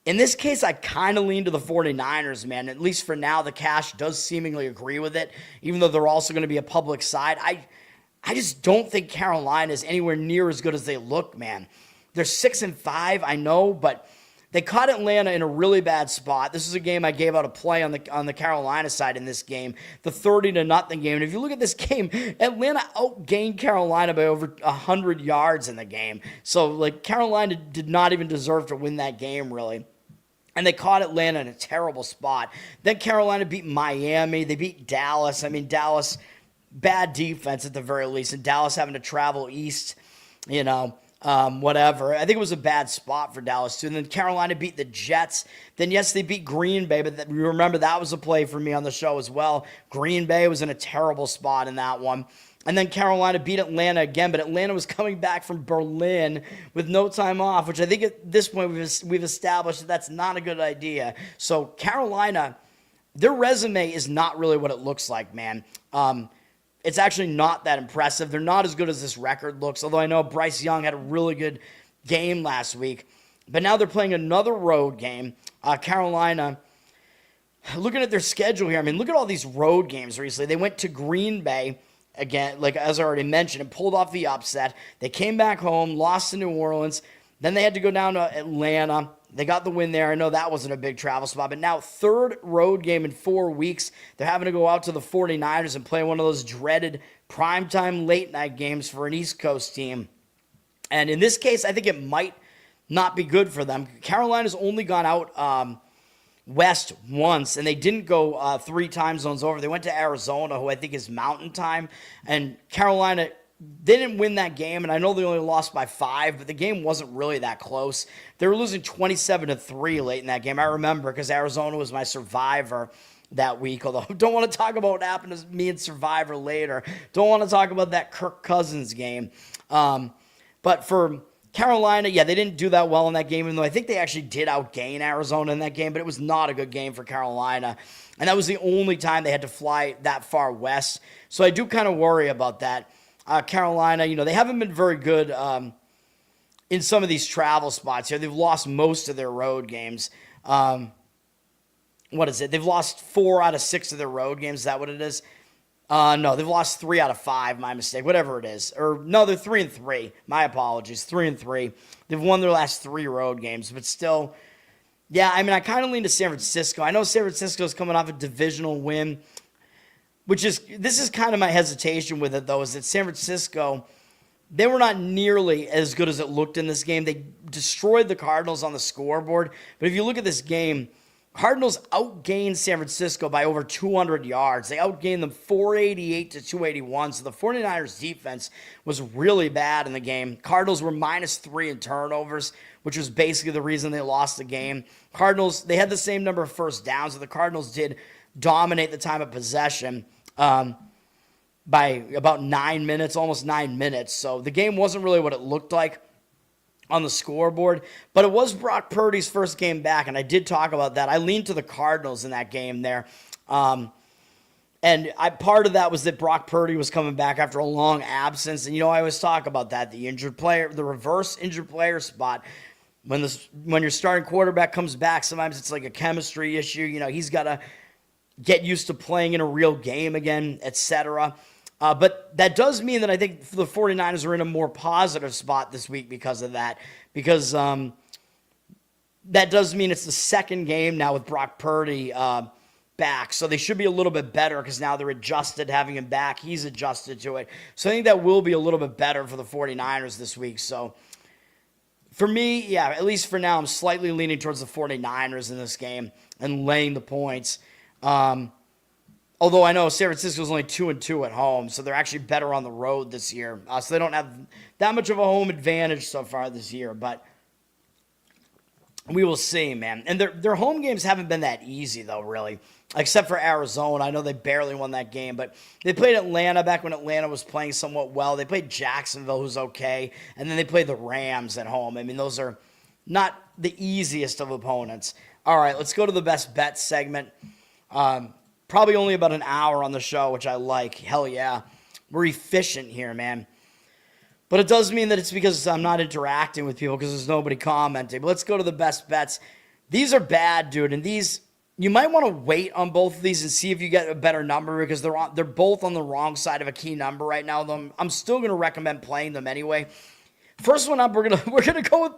in this case, I kind of lean to the 49ers, man. At least for now, the cash does seemingly agree with it, even though they're also going to be a public side. I just don't think Carolina is anywhere near as good as they look, man. They're 6-5, I know, but they caught Atlanta in a really bad spot. This is a game I gave out a play on the Carolina side in this game, the 30-0 game. And if you look at this game, Atlanta outgained Carolina by over 100 yards in the game. So, Carolina did not even deserve to win that game, really. And they caught Atlanta in a terrible spot. Then Carolina beat Miami. They beat Dallas. Dallas, bad defense at the very least. And Dallas having to travel east, whatever. I think it was a bad spot for Dallas, too. And then Carolina beat the Jets. Then, yes, they beat Green Bay. But remember, that was a play for me on the show as well. Green Bay was in a terrible spot in that one. And then Carolina beat Atlanta again, but Atlanta was coming back from Berlin with no time off, which I think at this point we've established that that's not a good idea. So Carolina, their resume is not really what it looks like, man. It's actually not that impressive. They're not as good as this record looks, although I know Bryce Young had a really good game last week. But now they're playing another road game. Carolina looking at their schedule here, I mean, look at all these road games recently. They went to Green Bay again, like as I already mentioned, and pulled off the upset. They came back home, lost to New Orleans. Then they had to go down to Atlanta. They got the win there. I know that wasn't a big travel spot, but now third road game in 4 weeks. They're having to go out to the 49ers and play one of those dreaded primetime late night games for an East Coast team. And in this case, I think it might not be good for them. Carolina's only gone out west once, and they didn't go 3 time zones over. They went to Arizona, who I think is Mountain Time, and Carolina, they didn't win that game, and I know they only lost by 5, but the game wasn't really that close. They were losing 27-3 late in that game. I remember because Arizona was my survivor that week, although I don't want to talk about what happened to me in Survivor later. Don't want to talk about that Kirk Cousins game. But for Carolina, yeah, they didn't do that well in that game, even though I think they actually did outgain Arizona in that game, but it was not a good game for Carolina. And that was the only time they had to fly that far west. So I do kind of worry about that. Carolina, they haven't been very good in some of these travel spots here. They've lost most of their road games. What is it? They've lost 4 out of 6 of their road games. Is that what it is? No, they've lost 3 out of 5. My mistake. Whatever it is. Or no, they're 3-3. My apologies. 3-3. They've won their last 3 road games, but still, yeah. I mean, I kind of lean to San Francisco. I know San Francisco's coming off a divisional win, this is kind of my hesitation with it though, is that San Francisco, they were not nearly as good as it looked in this game. They destroyed the Cardinals on the scoreboard, but if you look at this game, Cardinals outgained San Francisco by over 200 yards. They outgained them 488-281. So the 49ers defense was really bad in the game. Cardinals were -3 in turnovers, which was basically the reason they lost the game. Cardinals, they had the same number of first downs, so the Cardinals did dominate the time of possession by about 9 minutes, almost 9 minutes. So the game wasn't really what it looked like on the scoreboard, but it was Brock Purdy's first game back, and I did talk about that. I leaned to the Cardinals in that game there. And part of that was that Brock Purdy was coming back after a long absence. And, I always talk about that, the injured player, the reverse injured player spot. When your starting quarterback comes back, sometimes it's like a chemistry issue. He's got to get used to playing in a real game again, etc. But that does mean that I think the 49ers are in a more positive spot this week because of that. Because that does mean it's the second game now with Brock Purdy back. So they should be a little bit better because now they're adjusted having him back. He's adjusted to it. So I think that will be a little bit better for the 49ers this week. So for me, yeah, at least for now, I'm slightly leaning towards the 49ers in this game and laying the points. Although I know San Francisco's only 2-2 at home, so they're actually better on the road this year. So they don't have that much of a home advantage so far this year, but we will see, man. And their home games haven't been that easy, though, really, except for Arizona. I know they barely won that game, but they played Atlanta back when Atlanta was playing somewhat well. They played Jacksonville, who's okay, and then they played the Rams at home. I mean, those are not the easiest of opponents. All right, let's go to the best bet segment. Probably only about an hour on the show, which I like. Hell yeah. We're efficient here, man. But it does mean that it's because I'm not interacting with people because there's nobody commenting. But let's go to the best bets. These are bad, dude. And these, you might want to wait on both of these and see if you get a better number because they're both on the wrong side of a key number right now. Though I'm still going to recommend playing them anyway. First one up, we're gonna go with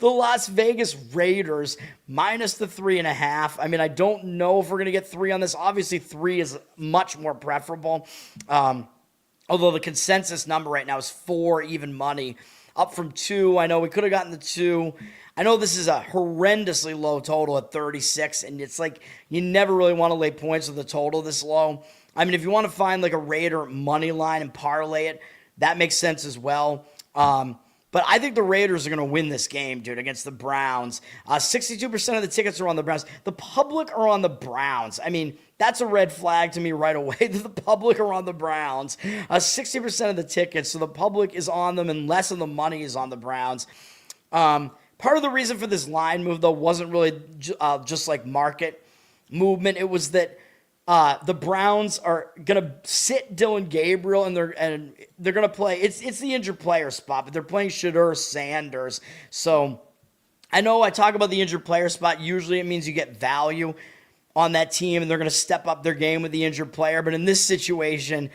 the Las Vegas Raiders minus the 3.5. I mean, I don't know if we're gonna get 3 on this. Obviously, 3 is much more preferable. Although the consensus number right now is 4 even money, up from 2. I know we could have gotten the 2. I know this is a horrendously low total at 36, and it's like you never really want to lay points with a total this low. I mean, if you want to find like a Raider money line and parlay it, that makes sense as well. But I think the Raiders are going to win this game, dude, against the Browns. 62% of the tickets are on the Browns. The public are on the Browns. I mean, that's a red flag to me right away that the public are on the Browns. 60% of the tickets, so the public is on them and less of the money is on the Browns. Part of the reason for this line move, though, wasn't really just like market movement. It was that the Browns are gonna sit Dylan Gabriel and they're gonna play. It's the injured player spot, but they're playing Shadur Sanders. So I know I talk about the injured player spot. Usually it means you get value on that team and they're going to step up their game with the injured player. But in this situation,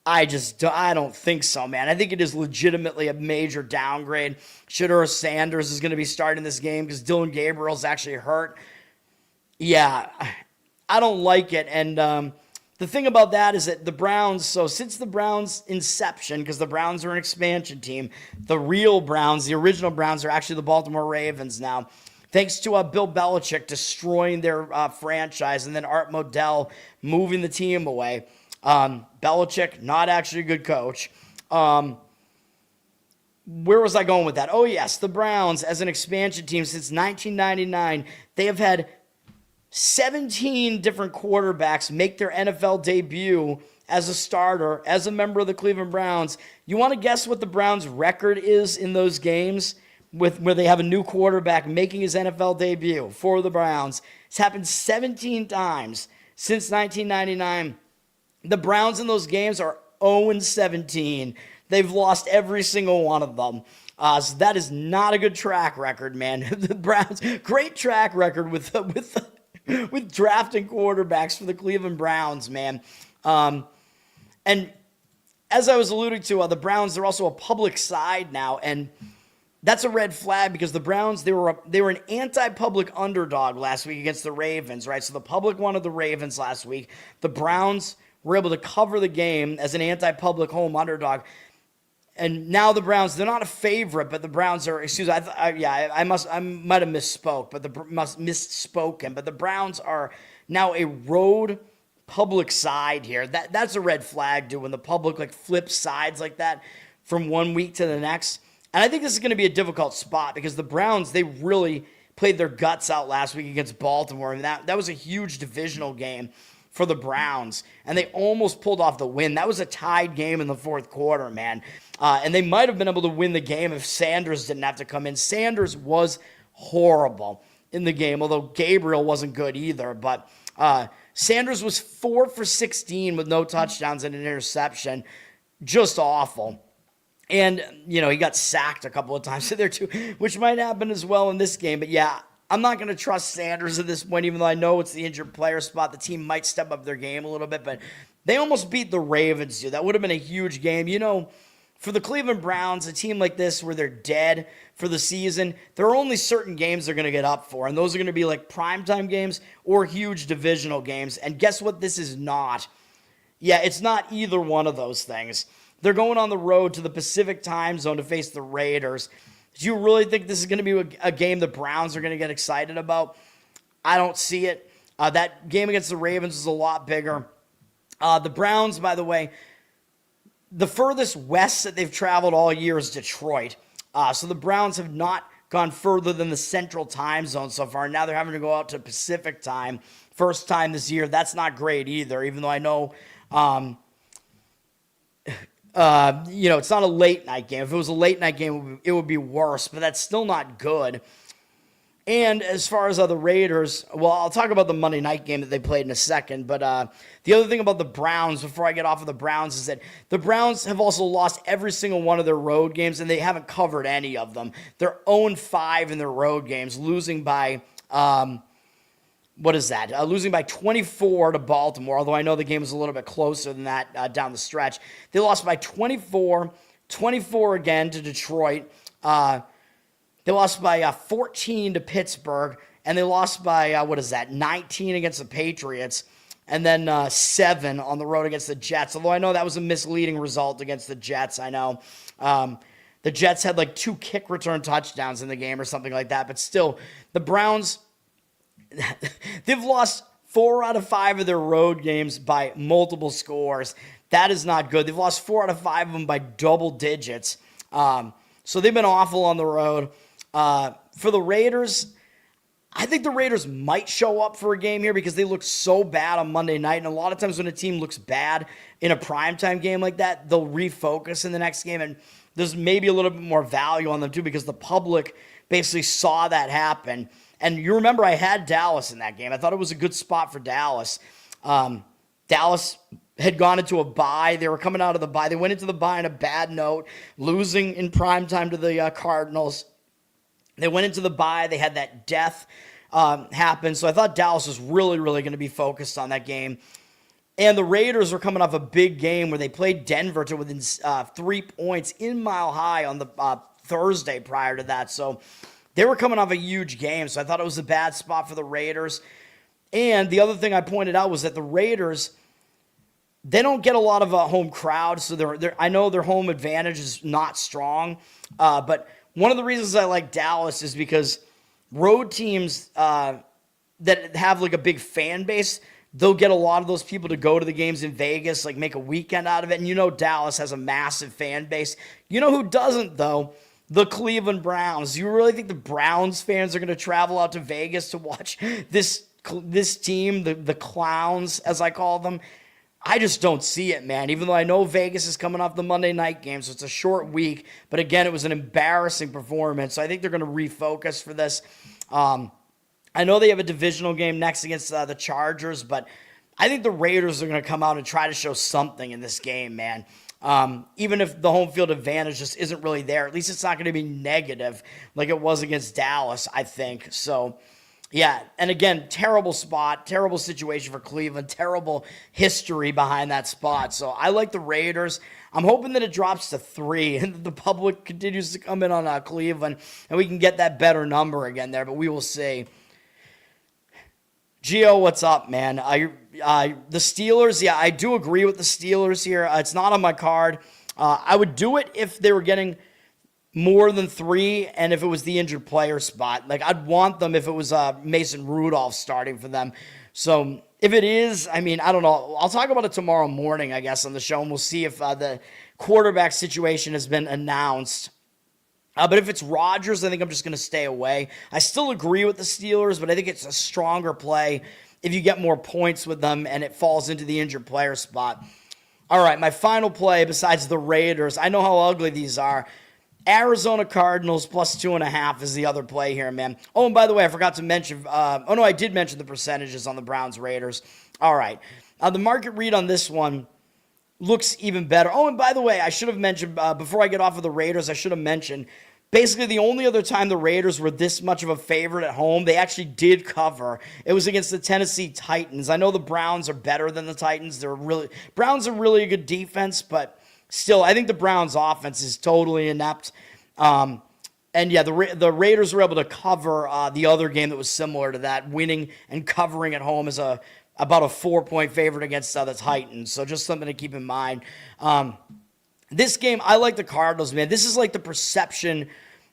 I don't think so, man. I think it is legitimately a major downgrade. Shedeur Sanders is going to be starting this game because Dylan Gabriel's actually hurt. Yeah, I don't like it. And the thing about that is that the Browns, so since the Browns' inception, because the Browns are an expansion team, the real Browns, the original Browns, are actually the Baltimore Ravens now. Thanks to Bill Belichick destroying their franchise and then Art Modell moving the team away. Belichick, not actually a good coach. Where was I going with that? Oh, yes, the Browns, as an expansion team since 1999, they have had 17 different quarterbacks make their NFL debut as a starter, as a member of the Cleveland Browns. You want to guess what the Browns' record is in those games where they have a new quarterback making his NFL debut for the Browns? It's happened 17 times since 1999. The Browns in those games are 0-17. They've lost every single one of them. So that is not a good track record, man. The Browns, great track record with drafting quarterbacks for the Cleveland Browns, man. And as I was alluding to, the Browns, they're also a public side now, and that's a red flag because the Browns, they were an anti-public underdog last week against the Ravens, right? So the public wanted the Ravens last week. The Browns were able to cover the game as an anti-public home underdog. And now the Browns, they're not a favorite, but the Browns are, I might have misspoke, but misspoken. But the Browns are now a road public side here. That's a red flag, dude, when the public flips sides like that from one week to the next. And I think this is going to be a difficult spot because the Browns, they really played their guts out last week against Baltimore. And that was a huge divisional game for the Browns, and they almost pulled off the win. That was a tied game in the fourth quarter, man. And they might have been able to win the game if Sanders didn't have to come in. Sanders was horrible in the game, although Gabriel wasn't good either. But Sanders was 4 for 16 with no touchdowns and an interception. Just awful. And, he got sacked a couple of times there too, which might happen as well in this game. But, yeah, I'm not going to trust Sanders at this point, even though I know it's the injured player spot. The team might step up their game a little bit, but they almost beat the Ravens, dude. That would have been a huge game. For the Cleveland Browns, a team like this where they're dead for the season, there are only certain games they're going to get up for, and those are going to be like primetime games or huge divisional games. And guess what this is not? Yeah, it's not either one of those things. They're going on the road to the Pacific time zone to face the Raiders. Do you really think this is going to be a game the Browns are going to get excited about? I don't see it. That game against the Ravens is a lot bigger. The Browns, by the way, the furthest west that they've traveled all year is Detroit. So the Browns have not gone further than the Central time zone so far. Now they're having to go out to Pacific time. First time this year. That's not great either, even though I know it's not a late night game. If it was a late night game, it would be worse, but that's still not good. And as far as the Raiders, well, I'll talk about the Monday night game that they played in a second, but the other thing about the Browns, before I get off of the Browns, is that the Browns have also lost every single one of their road games, and they haven't covered any of them. They're 0-5 in their road games, losing by, losing by 24 to Baltimore, although I know the game was a little bit closer than that down the stretch. They lost by 24 again to Detroit. They lost by 14 to Pittsburgh, and they lost by, 19 against the Patriots, and then 7 on the road against the Jets, although I know that was a misleading result against the Jets, I know. The Jets had 2 kick return touchdowns in the game or something like that, but still, the Browns, they've lost 4 out of 5 of their road games by multiple scores. That is not good. They've lost 4 out of 5 of them by double digits. So they've been awful on the road. For the Raiders, I think the Raiders might show up for a game here because they look so bad on Monday night. And a lot of times when a team looks bad in a primetime game like that, they'll refocus in the next game. And there's maybe a little bit more value on them too because the public basically saw that happen. And you remember I had Dallas in that game. I thought it was a good spot for Dallas. Dallas had gone into a bye. They were coming out of the bye. They went into the bye on a bad note, losing in primetime to the Cardinals. They went into the bye. They had that death happened. So I thought Dallas was really, really going to be focused on that game. And the Raiders were coming off a big game where they played Denver to within 3 points in Mile High on the Thursday prior to that. So they were coming off a huge game. So I thought it was a bad spot for the Raiders. And the other thing I pointed out was that the Raiders, they don't get a lot of a home crowd. So I know their home advantage is not strong. But one of the reasons I like Dallas is because road teams that have like a big fan base, they'll get a lot of those people to go to the games in Vegas, like make a weekend out of it. And you know Dallas has a massive fan base. You know who doesn't, though? The Cleveland Browns. You really think the Browns fans are going to travel out to Vegas to watch this team, the Clowns, as I call them? I just don't see it, man. Even though I know Vegas is coming off the Monday night game, so it's a short week. But again, it was an embarrassing performance. So I think they're going to refocus for this. I know they have a divisional game next against the Chargers, but I think the Raiders are going to come out and try to show something in this game, man. Even if the home field advantage just isn't really there, at least it's not going to be negative like it was against Dallas, I think. So, yeah, and again, terrible spot, terrible situation for Cleveland, terrible history behind that spot. So I like the Raiders. I'm hoping that it drops to 3 and the public continues to come in on Cleveland and we can get that better number again there, but we will see. Gio, what's up, man? The Steelers, yeah, I do agree with the Steelers here. It's not on my card. I would do it if they were getting more than 3 and if it was the injured player spot. Like, I'd want them if it was Mason Rudolph starting for them. So if it is, I mean, I don't know. I'll talk about it tomorrow morning, I guess, on the show, and we'll see if the quarterback situation has been announced. But if it's Rodgers, I think I'm just going to stay away. I still agree with the Steelers, but I think it's a stronger play if you get more points with them and it falls into the injured player spot. All right, my final play besides the Raiders. I know how ugly these are. Arizona Cardinals plus 2.5 is the other play here, man. Oh, and by the way, I forgot to mention. I did mention the percentages on the Browns Raiders. All right. The market read on this one looks even better. Oh, and by the way, I should have mentioned, before I get off of the Raiders, I should have mentioned, basically the only other time the Raiders were this much of a favorite at home, they actually did cover. It was against the Tennessee Titans. I know the Browns are better than the Titans. Browns are really a good defense, but still, I think the Browns' offense is totally inept. And yeah, the Raiders were able to cover the other game that was similar to that, winning and covering at home as about a 4-point favorite against the Titans. So just something to keep in mind. This game, I like the Cardinals, man. This is like the perception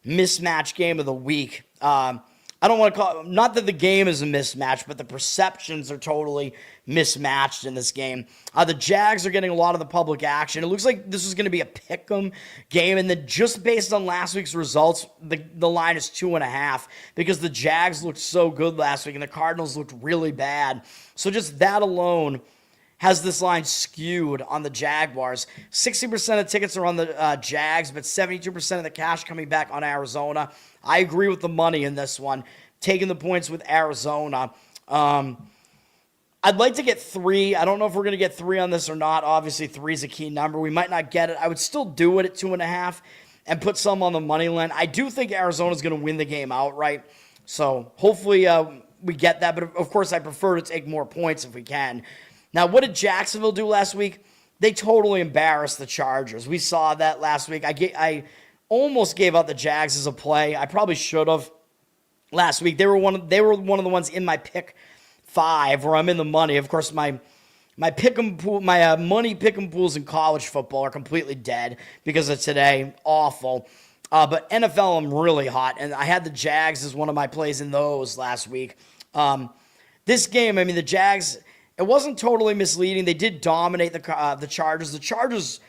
mismatch game of the week. I don't want to call it, not that the game is a mismatch, but the perceptions are totally mismatched in this game. The Jags are getting a lot of the public action. It looks like this is going to be a pick'em game, and then just based on last week's results, the line is 2.5 because the Jags looked so good last week and the Cardinals looked really bad. So just that alone has this line skewed on the Jaguars. 60% of tickets are on the Jags, but 72% of the cash coming back on Arizona. I agree with the money in this one, taking the points with Arizona. I'd like to get 3. I don't know if we're going to get 3 on this or not. Obviously, 3 is a key number. We might not get it. I would still do it at 2.5 and put some on the money line. I do think Arizona's going to win the game outright. So hopefully we get that. But of course, I prefer to take more points if we can. Now, what did Jacksonville do last week? They totally embarrassed the Chargers. We saw that last week. I almost gave out the Jags as a play. I probably should have last week. They were one of the ones in my pick 5 where I'm in the money. Of course, my pick'em pool, my money pick'em pools in college football are completely dead because of today. Awful. But NFL, I'm really hot, and I had the Jags as one of my plays in those last week. This game, I mean, the Jags, it wasn't totally misleading. They did dominate the Chargers. The Chargers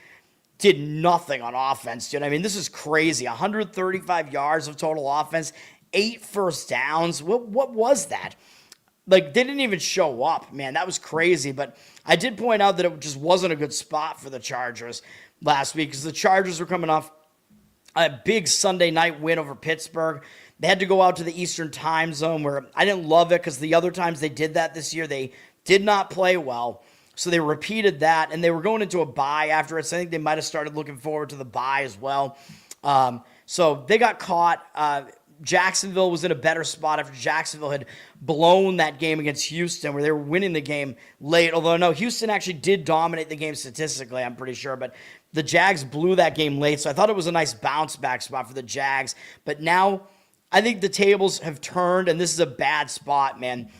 did nothing on offense, dude. I mean, this is crazy. 135 yards of total offense, 8 first downs. What was that? Like, they didn't even show up, man. That was crazy. But I did point out that it just wasn't a good spot for the Chargers last week because the Chargers were coming off a big Sunday night win over Pittsburgh. They had to go out to the Eastern time zone where I didn't love it because the other times they did that this year, they did not play well. So they repeated that, and they were going into a bye after it. So I think they might have started looking forward to the bye as well. So they got caught. Jacksonville was in a better spot after Jacksonville had blown that game against Houston where they were winning the game late. Although, no, Houston actually did dominate the game statistically, I'm pretty sure. But the Jags blew that game late, so I thought it was a nice bounce-back spot for the Jags. But now I think the tables have turned, and this is a bad spot, man.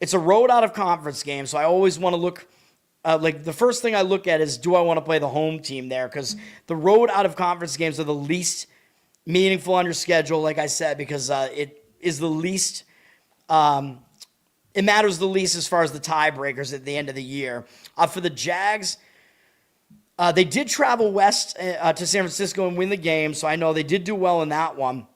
It's a road out-of-conference game, so I always want to look the first thing I look at is, do I want to play the home team there? Because the road out-of-conference games are the least meaningful on your schedule, like I said, because it is the least, it matters the least as far as the tiebreakers at the end of the year. For the Jags, they did travel west to San Francisco and win the game, so I know they did do well in that one.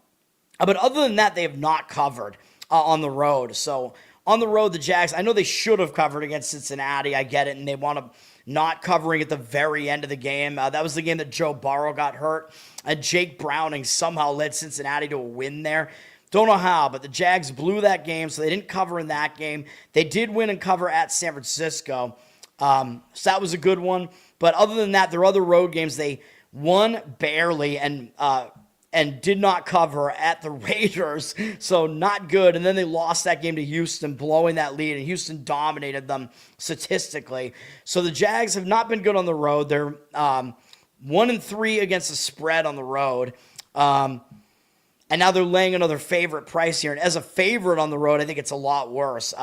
But other than that, they have not covered on the road. So on the road, the Jags, I know they should have covered against Cincinnati. I get it, and they wound up not covering at the very end of the game. That was the game that Joe Burrow got hurt. Jake Browning somehow led Cincinnati to a win there. Don't know how, but the Jags blew that game, so they didn't cover in that game. They did win and cover at San Francisco, so that was a good one. But other than that, their other road games, they won barely and did not cover at the Raiders, so not good. And then they lost that game to Houston, blowing that lead, and Houston dominated them statistically. So the Jags have not been good on the road. They're 1-3 against the spread on the road, and now they're laying another favorite price here. And as a favorite on the road, I think it's a lot worse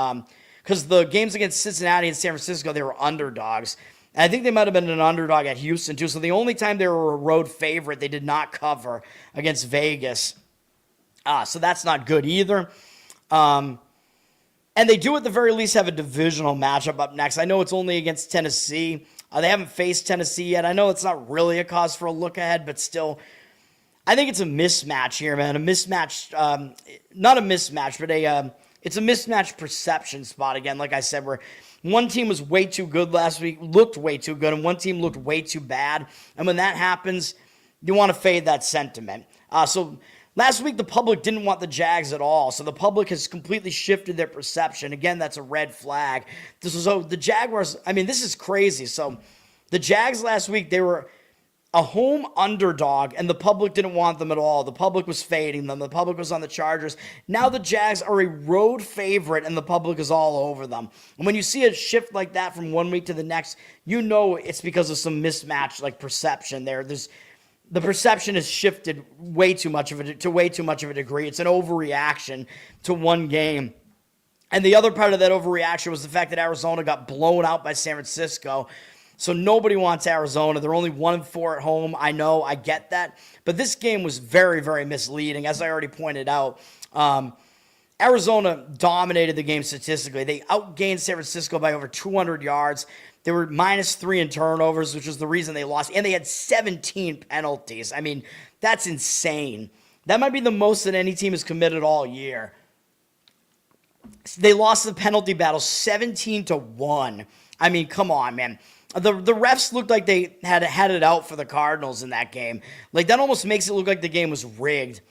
because the games against Cincinnati and San Francisco, they were underdogs. And I think they might have been an underdog at Houston, too. So the only time they were a road favorite, they did not cover against Vegas. So that's not good either. And they do at the very least have a divisional matchup up next. I know it's only against Tennessee. They haven't faced Tennessee yet. I know it's not really a cause for a look ahead, but still, I think it's a mismatch here, man. A mismatch, not a mismatch, but it's a mismatch perception spot again, like I said, where one team was way too good last week, looked way too good, and one team looked way too bad. And when that happens, you want to fade that sentiment. So last week, the public didn't want the Jags at all. So the public has completely shifted their perception. Again, that's a red flag. So the Jaguars, I mean, this is crazy. So the Jags last week, they were a home underdog, and the public didn't want them at all. The public was fading them. The public was on the Chargers. Now the Jags are a road favorite, and the public is all over them. And when you see a shift like that from one week to the next, you know it's because of some mismatch, like perception there. The perception has shifted way too much of it to way too much of a degree. It's an overreaction to one game. And the other part of that overreaction was the fact that Arizona got blown out by San Francisco. So nobody wants Arizona. They're only 1-4 at home. I know, I get that. But this game was very, very misleading, as I already pointed out. Arizona dominated the game statistically. They outgained San Francisco by over 200 yards. They were -3 in turnovers, which was the reason they lost. And they had 17 penalties. I mean, that's insane. That might be the most that any team has committed all year. They lost the penalty battle 17-1. I mean, come on, man. The refs looked like they had it out for the Cardinals in that game. Like, that almost makes it look like the game was rigged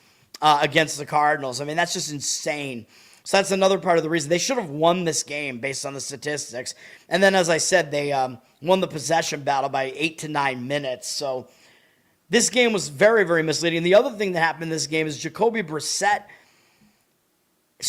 against the Cardinals. I mean, that's just insane. So that's another part of the reason. They should have won this game based on the statistics. And then, as I said, they won the possession battle by 8 to 9 minutes. So this game was very, very misleading. The other thing that happened in this game is Jacoby Brissett,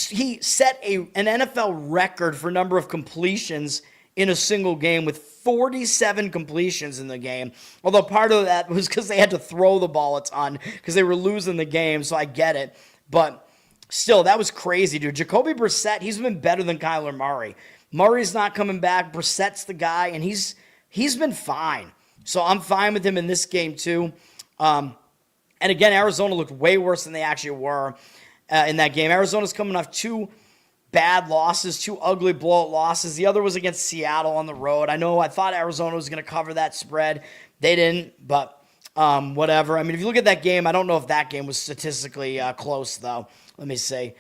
he set an NFL record for number of completions in a single game with 47 completions in the game. Although part of that was because they had to throw the ball a ton because they were losing the game, so I get it. But still, that was crazy, dude. Jacoby Brissett, he's been better than Kyler Murray. Murray's not coming back. Brissett's the guy, and he's been fine. So I'm fine with him in this game, too. And again, Arizona looked way worse than they actually were in that game. Arizona's coming off 2 bad losses, 2 ugly blowout losses. The other was against Seattle on the road. I thought Arizona was going to cover that spread. They didn't, but whatever. I mean, if you look at that game, I don't know if that game was statistically close, though. Let me see.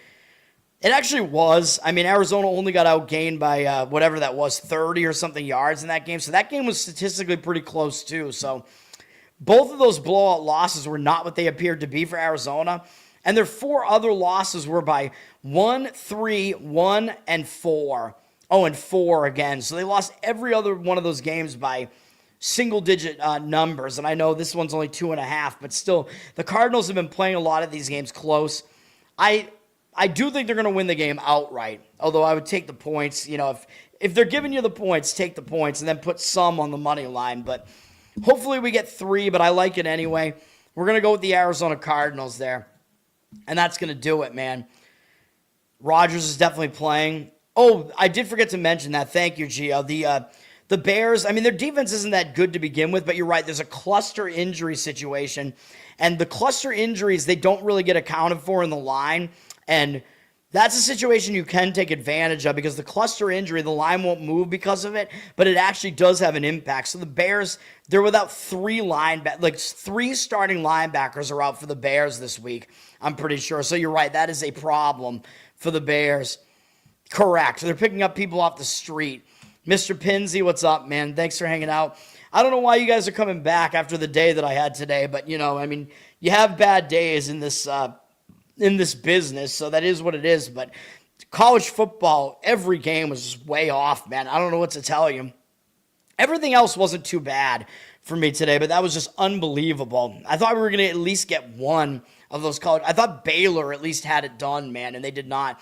It actually was. I mean, Arizona only got outgained by whatever that was, 30 or something yards in that game. So that game was statistically pretty close, too. So both of those blowout losses were not what they appeared to be for Arizona. And their 4 other losses were by 1, 3, 1, and 4. Oh, and 4 again. So they lost every other one of those games by single-digit numbers. And I know this one's only 2.5, but still, the Cardinals have been playing a lot of these games close. I do think they're going to win the game outright, although I would take the points. If they're giving you the points, take the points and then put some on the money line. But hopefully we get 3, but I like it anyway. We're going to go with the Arizona Cardinals there, and that's going to do it, man. Rodgers is definitely playing. Oh, I did forget to mention that. Thank you, Gio. The Bears, I mean, their defense isn't that good to begin with, but you're right. There's a cluster injury situation, and the cluster injuries, they don't really get accounted for in the line, and that's a situation you can take advantage of because the cluster injury, the line won't move because of it, but it actually does have an impact. So the Bears, they're without 3 starting linebackers are out for the Bears this week, I'm pretty sure. So you're right, that is a problem for the Bears. Correct. They're picking up people off the street. Mr. Pinsey, what's up, man? Thanks for hanging out. I don't know why you guys are coming back after the day that I had today, but, you have bad days in this business, so that is what it is. But college football, every game was just way off, man. I don't know what to tell you. Everything else wasn't too bad for me today, but that was just unbelievable. I thought we were going to at least get one of those college. I thought Baylor at least had it done, man, and they did not.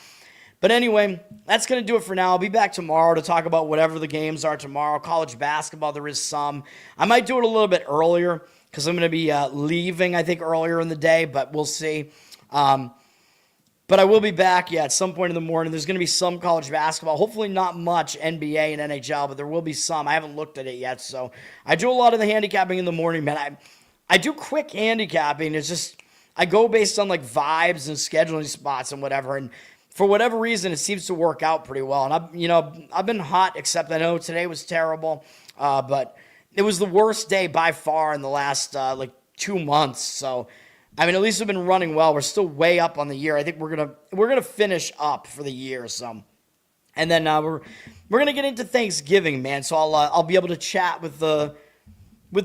But anyway, that's going to do it for now. I'll be back tomorrow to talk about whatever the games are tomorrow. College basketball, there is some. I might do it a little bit earlier because I'm going to be leaving, I think, earlier in the day, but we'll see. But I will be back, at some point in the morning. There's going to be some college basketball. Hopefully not much NBA and NHL, but there will be some. I haven't looked at it yet, so I do a lot of the handicapping in the morning, man. I do quick handicapping. It's just I go based on, vibes and scheduling spots and whatever, and for whatever reason, it seems to work out pretty well. And I've been hot, except I know today was terrible, but it was the worst day by far in the last 2 months. So, at least we've been running well. We're still way up on the year. I think we're gonna finish up for the year. So, and then we're gonna get into Thanksgiving, man. So I'll be able to chat with the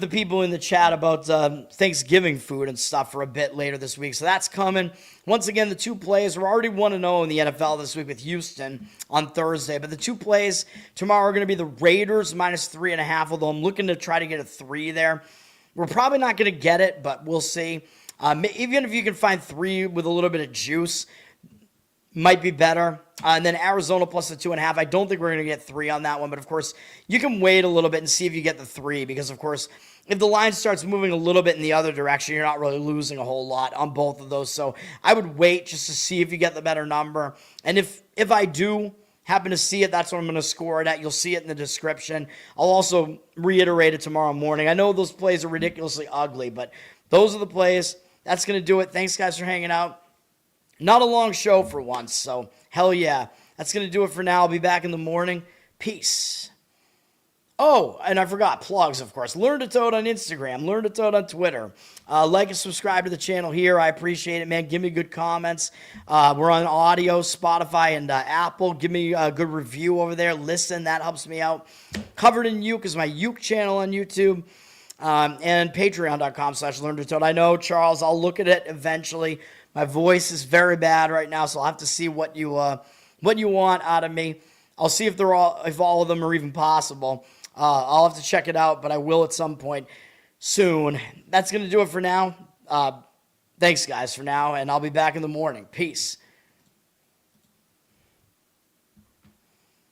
people in the chat about Thanksgiving food and stuff for a bit later this week. So that's coming. Once again, the 2 plays, we're already 1-0 in the NFL this week with Houston on Thursday. But the 2 plays tomorrow are going to be the Raiders -3.5, although I'm looking to try to get a 3 there. We're probably not going to get it, but we'll see. Even if you can find 3 with a little bit of juice, might be better. And then Arizona plus the 2.5. I don't think we're going to get 3 on that one. But, of course, you can wait a little bit and see if you get the 3. Because, of course, if the line starts moving a little bit in the other direction, you're not really losing a whole lot on both of those. So I would wait just to see if you get the better number. And if I do happen to see it, that's what I'm going to score it at. You'll see it in the description. I'll also reiterate it tomorrow morning. I know those plays are ridiculously ugly, but those are the plays. That's going to do it. Thanks, guys, for hanging out. Not a long show for once, so hell yeah. That's going to do it for now. I'll be back in the morning. Peace. Oh, and I forgot, plugs, of course. Learn to Toad on Instagram. Learn to Toad on Twitter. Like and subscribe to the channel here. I appreciate it, man. Give me good comments. We're on audio, Spotify, and Apple. Give me a good review over there. Listen, that helps me out. Covered in Uke is my Uke channel on YouTube. And patreon.com/learntotoad. I know, Charles, I'll look at it eventually. My voice is very bad right now, so I'll have to see what you want out of me. I'll see if all of them are even possible. I'll have to check it out, but I will at some point soon. That's going to do it for now. Thanks, guys, for now, and I'll be back in the morning. Peace.